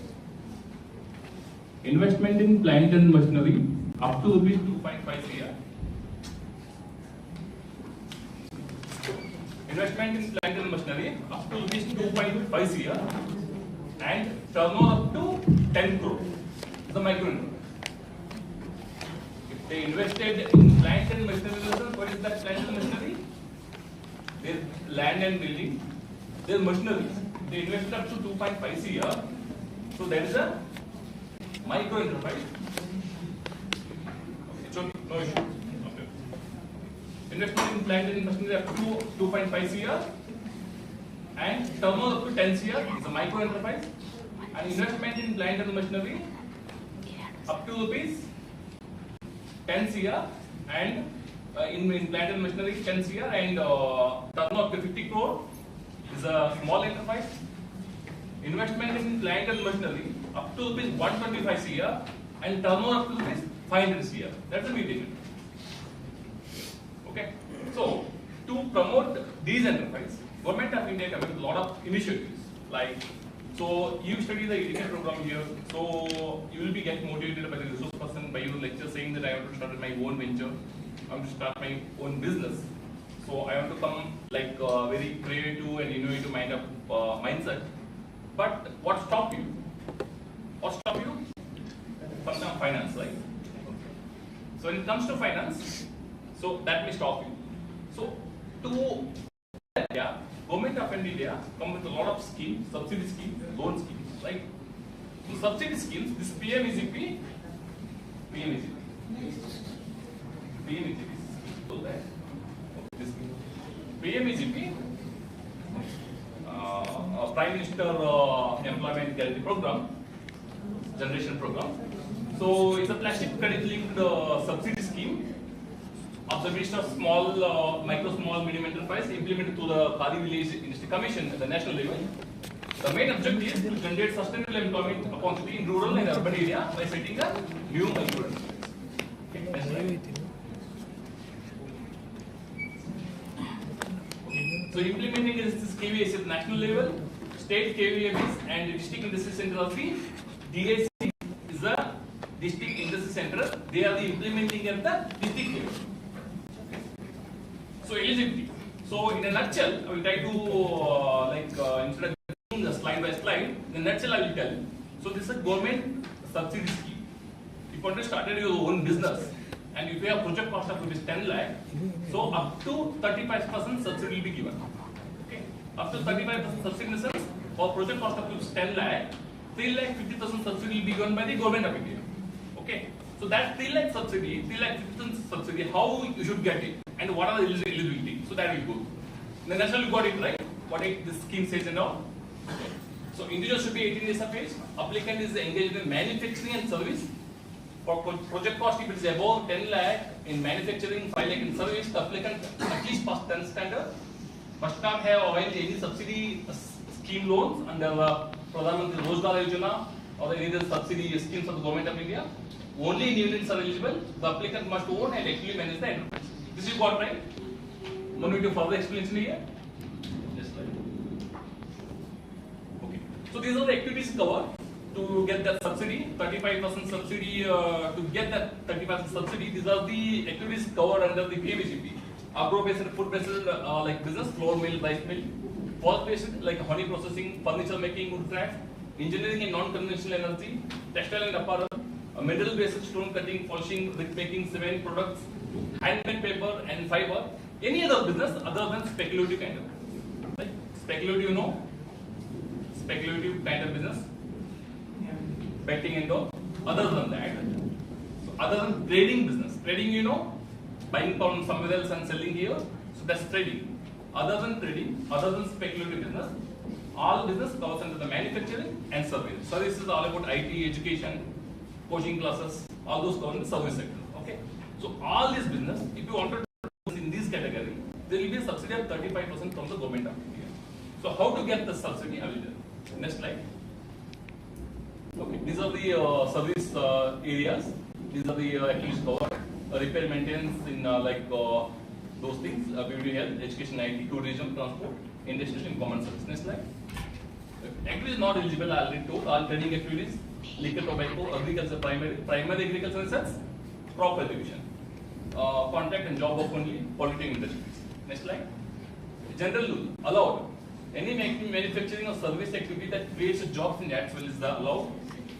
Investment in plant and machinery up to rupees 2.5 crore. Investment in plant and machinery up to rupees 2.5 crore and turnover up to 10 crore. The micro enterprise. They invested in plant and machinery. What is that plant and machinery? There's land and building. There's machinery. They invested up to 2.5 crore. So that is a micro enterprise. It's okay, no issue. Okay. Investment in plant and machinery up to 2.5 crore and turnover up to 10 crore is a micro enterprise. And investment in plant and machinery up to rupees 10 crore and in plant and machinery 10 crore and turnover up to 50 crore is a small enterprise. Investment in plant and machinery up to rupees 125 crore and turnover up to rupees 500 crore. That's a medium. Okay. So to promote these enterprises, Government of India comes with a lot of initiatives. So you study the education program here, so you will be getting motivated by the resource person by your lecture saying that I want to start my own venture, I want to start my own business. So I want to come very creative and innovative mindset. But what stop you? What stop you? Sometimes finance, right? So when it comes to finance, so that may stop you. So to India, Government of India come with a lot of schemes, subsidy schemes, loan schemes, right? So subsidy schemes, this PMEGP, so that this PMEGP, Prime Minister Employment Guarantee Program, Generation Program. So it's a plastic credit linked subsidy scheme. Observation of small, micro, small, medium enterprise implemented to the Khadi Village Industry Commission at the national level. The main objective is to generate sustainable employment opportunity in rural and urban area by setting a new micro enterprise. So implementing this KVS at national level, state KVMs and district industry center of the DIC is the district industry center. They are the implementing at the district level. So eligibility. So in a nutshell, I will try to instead of doing the slide by slide, in a nutshell I will tell you. So this is a government subsidy scheme. If you want to start your own business and if you have project cost of rupees 10 lakh, so up to 35% subsidy will be given. Okay. Up to 35% subsidy for project cost of rupees 10 lakh, 3,50,000 subsidy will be given by the Government of India. Okay. So that 3 lakh subsidy, 3,50,000 subsidy, how you should get it and what are the eligibility? So that will go. In the national you got it right. What this scheme says and all. Okay. So individual should be 18 years of age. Applicant is engaged in manufacturing and service. For project cost, if it is above 10 lakh in manufacturing, 5 lakh in service, the applicant at least past 10 standard must not have availed any subsidy scheme loans under Pradhan Mantri Rozgar Yojana or any other subsidy schemes of the government of India, only individuals are eligible. The applicant must own and actually manage the enterprise. This is got right? No need to further explanation here. Just like. Okay. So these are the activities covered to get that subsidy, 35% subsidy. To get that 35% subsidy, these are the activities covered under the PMEGP. Agro-based and food-based like business, flour mill, rice mill. Forest-based like honey processing, furniture making, wood crafts, engineering and non-conventional energy, textile and apparel, metal-based stone cutting, polishing, brick making, cement products, handmade paper and fiber. Any other business other than speculative kind of business. Like speculative, you know, speculative kind of business, betting and all. Other than that, so other than trading business, trading, you know, buying from somewhere else and selling here. So that's trading. Other than trading, other than speculative business, all business covers under the manufacturing and service. Service is all about IT, education, coaching classes, all those cover in the service sector. Okay. So all this business, if you want to do in this category, there will be a subsidy of 35% from the government of India. So how to get the subsidy? I will tell you. Next slide. Okay. These are the service areas. These are the activities covered. Repair, maintenance in those things, beauty, health, education, IT, tourism, transport, industrial and common service. Next slide. Activities not eligible, I already told. All trading activities, liquor, tobacco, agriculture, primary agriculture in sense, crop cultivation, contract and job work only, polytechnic industries. Next slide. General rule, allowed. Any manufacturing or service activity that creates jobs in that field is allowed.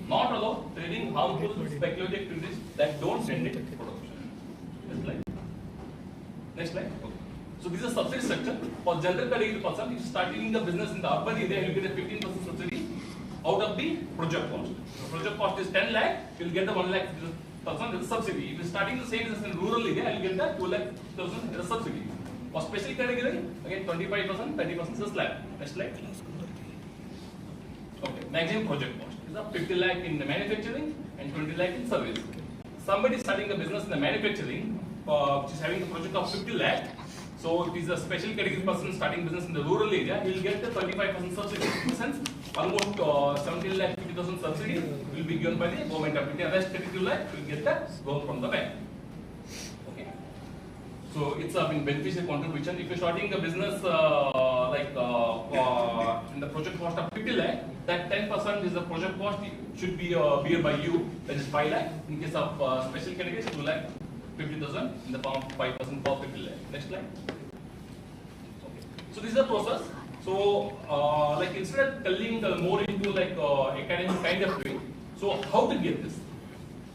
Not allowed trading harmful speculative activities that don't generate production. Next slide. Next slide. Okay. So this is subsidy structure for general category person. If starting the business in the urban area, you will get a 15% subsidy out of the project cost. The project cost is 10 lakh, you will get the 1 lakh % as a subsidy. If you are starting the same business in rural area, you will get the 2 lakh % as a subsidy. For special category, again 25%, 30% is a slab. Next slide. Okay. Maximum project cost is 50 lakh in the manufacturing and 20 lakh in service. Somebody starting a business in the manufacturing, which is having a project of 50 lakh. So it is a special category person starting business in the rural area, he will get the 35% subsidy. In the sense, almost 17 lakh 50,000 subsidy will be given by the government of India. Rest 32 lakh will get the loan from the bank. Okay. So it's a beneficial contribution. If you're starting a business in the project cost of 50 lakh, that 10% is the project cost should be bear by you. That is 5 lakh. In case of special categories, 2 lakh 50,000 in the form of 5% for 50 lakh. Next slide. Okay. So this is the process. So instead of telling more into academic kind of way, so how to get this?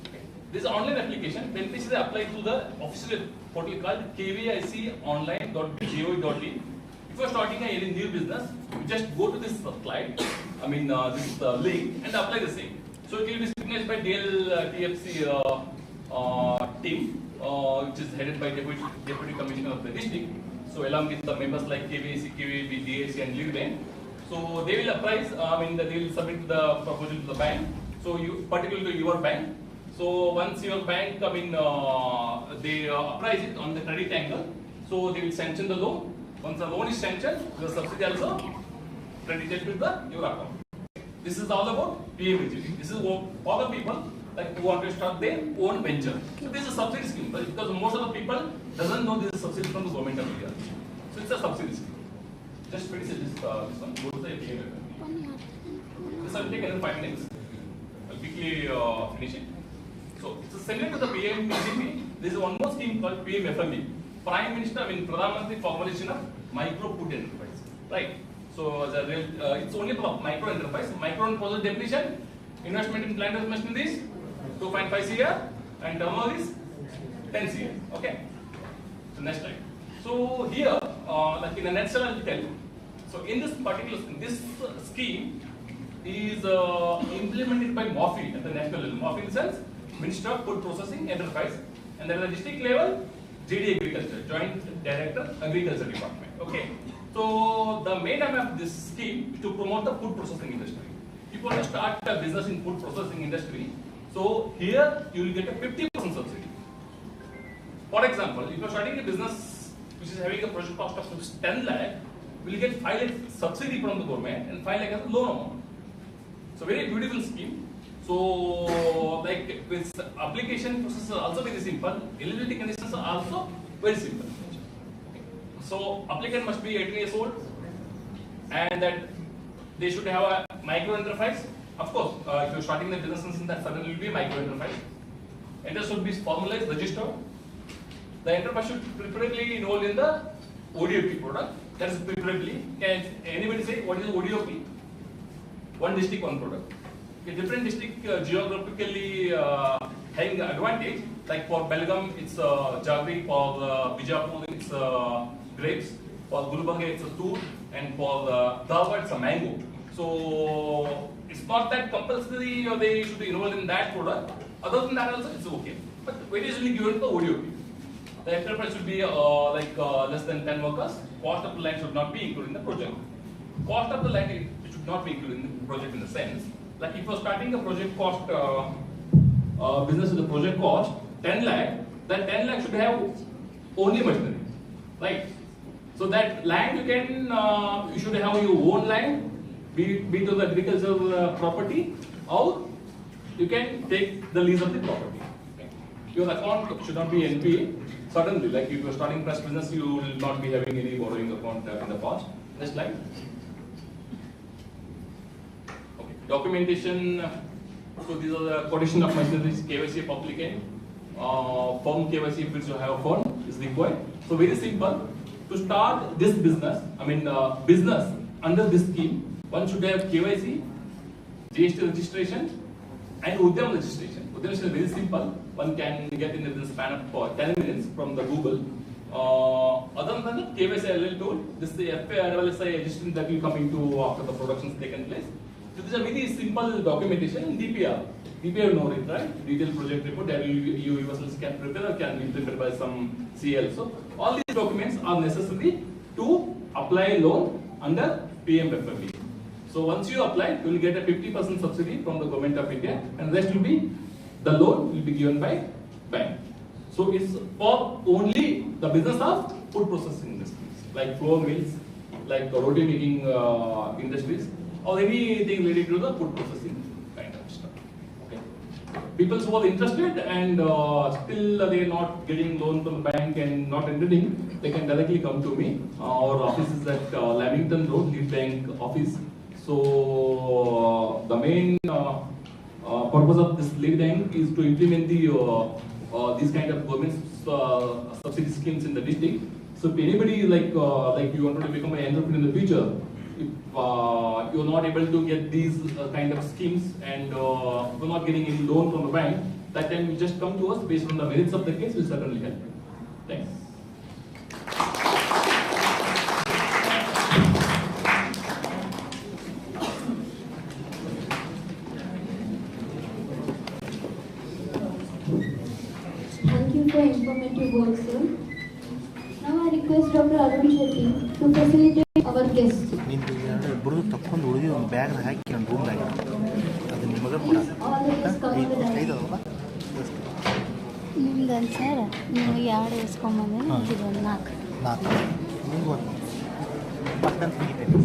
Okay. This is an online application. Beneficiaries apply to the official portal called kviconline.gov.in. If you are starting any new business, you just go to this slide, this link and apply the same. So it will be scrutinized by DL TFC team, which is headed by Deputy Commissioner of the district. So along with the members like KVAC, KVB, DAC and Lead. So they will apprise, they will submit the proposal to the bank. So particularly to your bank. So once your bank they apprise it on the credit angle, so they will sanction the loan. Once the loan is sanctioned, the subsidy also credited to your account. This is all about PMEGP. This is for the people who want to start their own venture. So this is a subsidy scheme, because most of the people doesn't know this is subsidy from the government of India. So it's a subsidy scheme. Just finish this one. Go to the PMFMB. This will take another 5 minutes. I'll quickly finish it. So it's similar to the PMEGP. There is one more scheme called PMFMB. Prime Minister, Pradhan Mantri Formulation of Micro Food Enterprise. Right. So it's only for micro enterprise. Micro enterprise definition: investment in plant and machineries 2.5 CR and turnover is 10 CR. Okay. So next slide. So here, in a nutshell, I will tell you. So in this particular scheme is implemented by MOFI at the national level. MOFI in the sense Minister of Food Processing Enterprise, and then at the district level, JD Agriculture, Joint Director Agriculture Department. Okay. So the main aim of this scheme is to promote the food processing industry. If you want to start a business in food processing industry, so here you will get a 50% subsidy. For example, if you are starting a business which is having a project cost of 10 lakh, you will get 5 lakh subsidy from the government and 5 lakh as a loan amount. So very beautiful scheme. So like with application process are also very simple. Eligibility conditions are also very simple. Okay. So applicant must be 18 years old, and that they should have a micro enterprise. Of course, if you're starting the business, that certainly will be a micro enterprise. Enterprise should be formalized, registered. The enterprise should preferably enroll in the ODOP product. That is preferably. Can anybody say what is ODOP? One district, one product. A different district geographically having advantage. Like for Belgaum, it's jaggery. For Bijapur, it's grapes. For Gulbarga, it's a tool, and for Dharwad, it's a mango. So it's not that compulsory or they should be enrolled in that product. Other than that, also it's okay. But very usually given to the ODOP. The enterprise should be less than 10 workers. Cost of the land should not be included in the project. Cost of the land it should not be included in the project in the sense like if you're starting a project cost business with a project cost 10 lakh, that 10 lakh should have only machinery, right? So that land you can you should have your own land, be to the agricultural property, or you can take the lease of the property. Okay. Your account should not be NPA. Suddenly, like if you're starting fresh business, you will not be having any borrowing account in the past. Next slide. Okay. Documentation. So these are the quotation of machineries, KYC applicant, firm KYC if you have a firm is required. So very simple. To start this business, business under this scheme, one should have KYC, GST registration, and Udyam registration. Udyam is very simple. One can get in the span of 10 minutes from the Google. Other than that, KYC I already told. This is the FARLSI registration that will come into after the production has taken place. So this is a very simple documentation. DPR. DPR know it, right? Detailed project report that you yourselves can prepare or can be prepared by some CL. So all these documents are necessary to apply loan under PMFME. So once you apply, you will get a 50% subsidy from the government of India, and the rest will be the loan will be given by bank. So it's for only the business of food processing industries, like flour mills, like roti making industries, or anything related to the food processing kind of stuff. Okay. People who are interested and still they are not getting loan from the bank and not entering, they can directly come to me. Our office is at Lamington Road, Lead Bank office. So the main purpose of this lead bank is to implement the these kind of government subsidy schemes in the district. So if anybody like you want to become an entrepreneur in the future, if you are not able to get these kind of schemes and you're not getting any loan from the bank, that time you just come to us based on the merits of the case. We'll certainly help you. Thanks. Thank you for informative work, sir. Now I request Dr. Arun Shetty to facilitate our guest. All the guests come on the dais. ನಿಮ್ದಲ್ಲ sir ನೀವು ಎರಡು వేసుకోమని ಇದೊಂದು ನಾಲ್ಕು పక్కన తీయండి.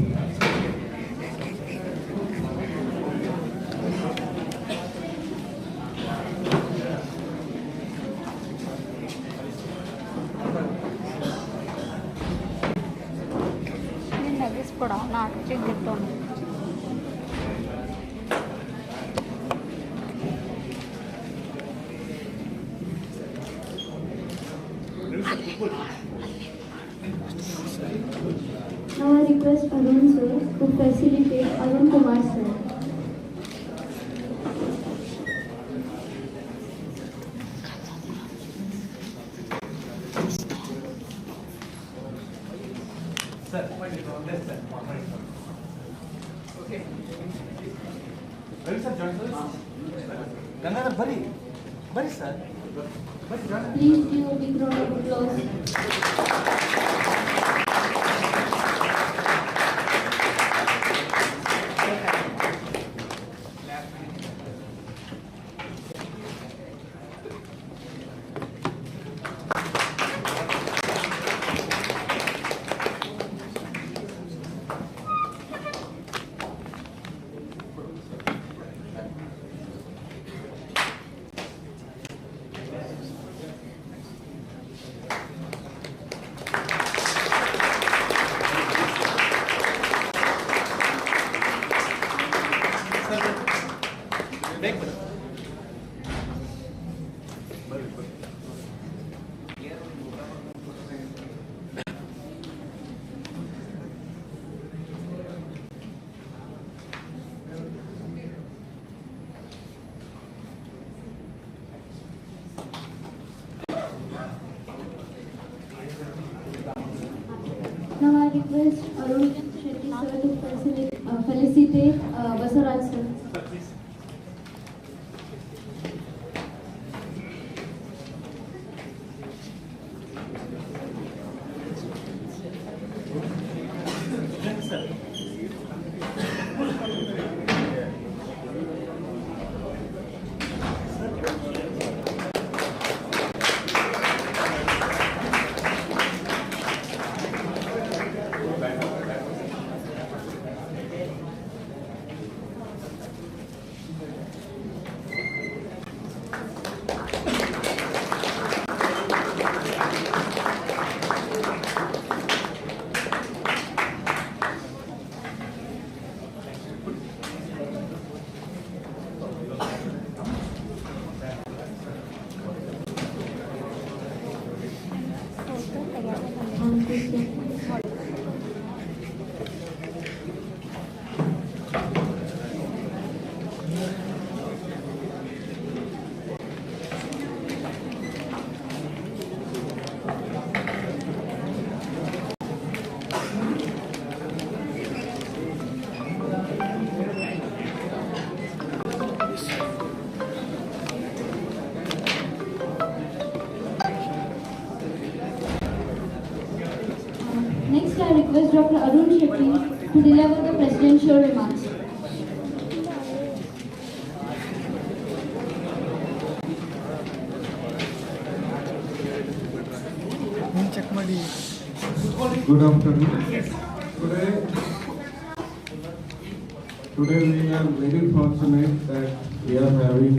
నేను నవ్వేసుకోవడం నాకు చెప్తాను. Now I request Arun sir to facilitate Arun Kumar sir. Sir, less than 1 minute. Okay. Where is sir? Join sir. Gangadhar, Bari sir. Please give a big round of applause. request Arun Shetty sir to felicitate Basaraj sir. Next, I request Dr. Arun Shetty to deliver the presidential remarks. Good afternoon. Today we are very fortunate that we are having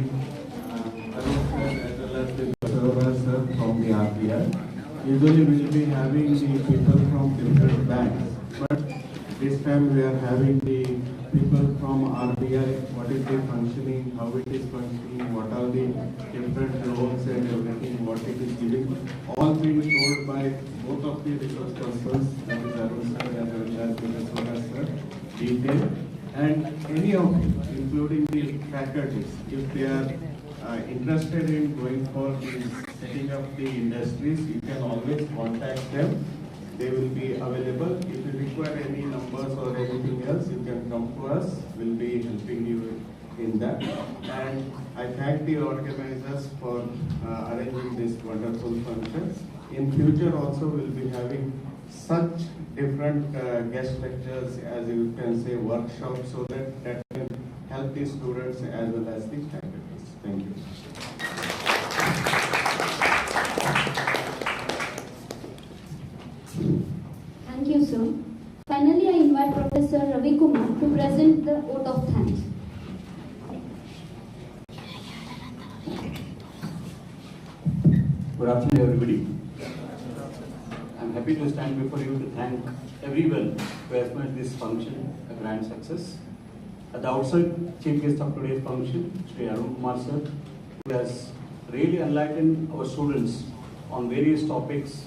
Arun sir as well as the Basaraj sir from the RBI. Usually we will be having the people from different banks, but this time we are having the people from RBI, what is the functioning, how it is functioning, what are the different roles and everything, what it is giving. All being told by both of the resource persons, that is Arun sir as well as the Basaraj sir, detail. And any of you, including the faculties, if they are interested in going for the setting up the industries, you can always contact them. They will be available. If you require any numbers or anything else, you can come to us. We'll be helping you in that. And I thank the organizers for arranging this wonderful function. In future also we'll be having such different guest lectures, as you can say, workshops, so that can help the students as well as the faculties. Thank you. Thank you, sir. Finally, I invite Professor Ravi Kumar to present the vote of thanks. Good afternoon, everybody. I'm happy to stand before you to thank everyone who has made this function a grand success. At the outset, chief guest of today's function, Sri Arun Kumar sir, who has really enlightened our students on various topics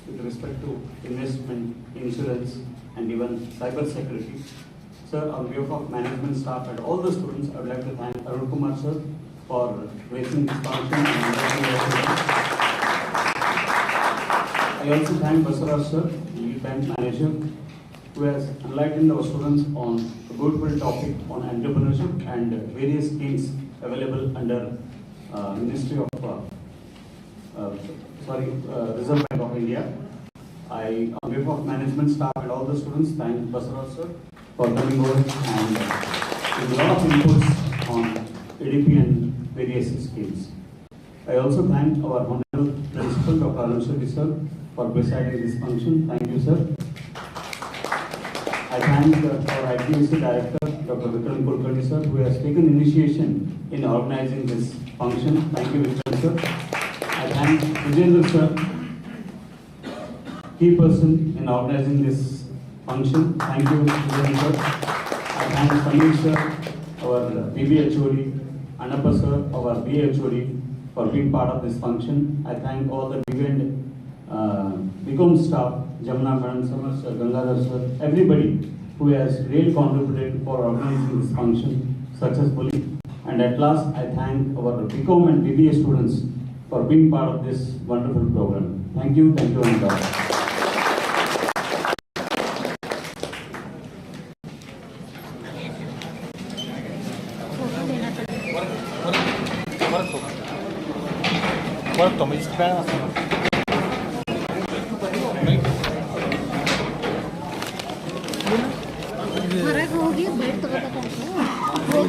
with respect to investment, insurance, and even cyber security. Sir, on behalf of management staff and all the students, I would like to thank Arun Kumar sir for raising this function and I also thank Basaraj sir, the bank manager, who has enlightened our students on a beautiful topic on entrepreneurship and various schemes available under Ministry of Reserve Bank of India. I, on behalf of management staff and all the students, thank Basaraj sir for coming over and with a lot of inputs on ADP and various schemes. I also thank our Honorable Principal, Dr. Arun Shetty sir, for presiding this function. Thank you, sir. I thank our IQAC Director, Dr. Vikram Kulkarni sir, who has taken initiation in organizing this function. Thank you, Vikram sir. I thank Vijendra sir, key person in organizing this function. Thank you, Vijendra sir. I thank Samir sir, our BBHOD, Anappa sir, our BHOD, for being part of this function. I thank all the BV Become staff, Jamuna Madam, Samar sir, Gangadhar sir, everybody who has really contributed for organizing this function successfully. And at last, I thank our BCom and BBA students for being part of this wonderful program. Thank you, and all.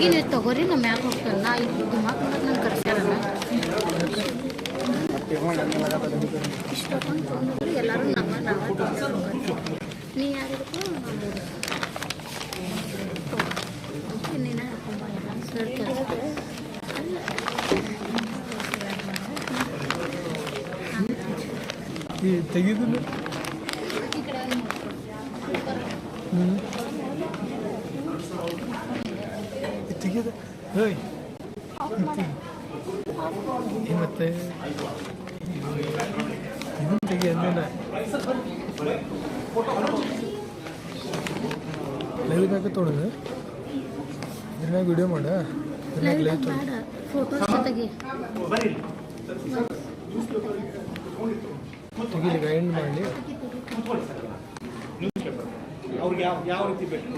ಈಗ ನೀವು ತಗೋರಿ ನಮ್ಮ ಮ್ಯಾಗ ಹೋಗ್ತಾನೆ ನಾ ಇದು ದಿಮಾಕ್ ಮಾಡೋದು ನಂಗೆ ಕರ್ಸ್ಯಾರಲ್ಲ ಇಷ್ಟೊಂದು ತೊಗೊಂಡ್ರು ಎಲ್ಲರೂ ನಾವು ನೀ ಯಾರಿಗೂ ನೀನು ಹಾಕೊಂಬ ಎಲ್ಲ ಸರ್ ತೆಗೆದು ತೆಗೆದು ಹೇಯ್ ಮತ್ತೆ ಇದನ್ನು ತೆಗಿ ಅಂದೇನ ಲೈವ್ ಮ್ಯಾಗ ತೊಡೋದು ಇದ್ರ ಮ್ಯಾಗ ವಿಡಿಯೋ ಮಾಡ ಇದ್ರ ಮ್ಯಾಗ ಲೈವ್ ತೊಡ ಫೋಟೋಸ್ ತೆಗಿ ತೆಗಿಲಿಕ್ಕೆ ಎಂಡ್ ಮಾಡಲಿ ಅವ್ರಿಗೆ ಯಾವ ರೀತಿ ಬೇಕು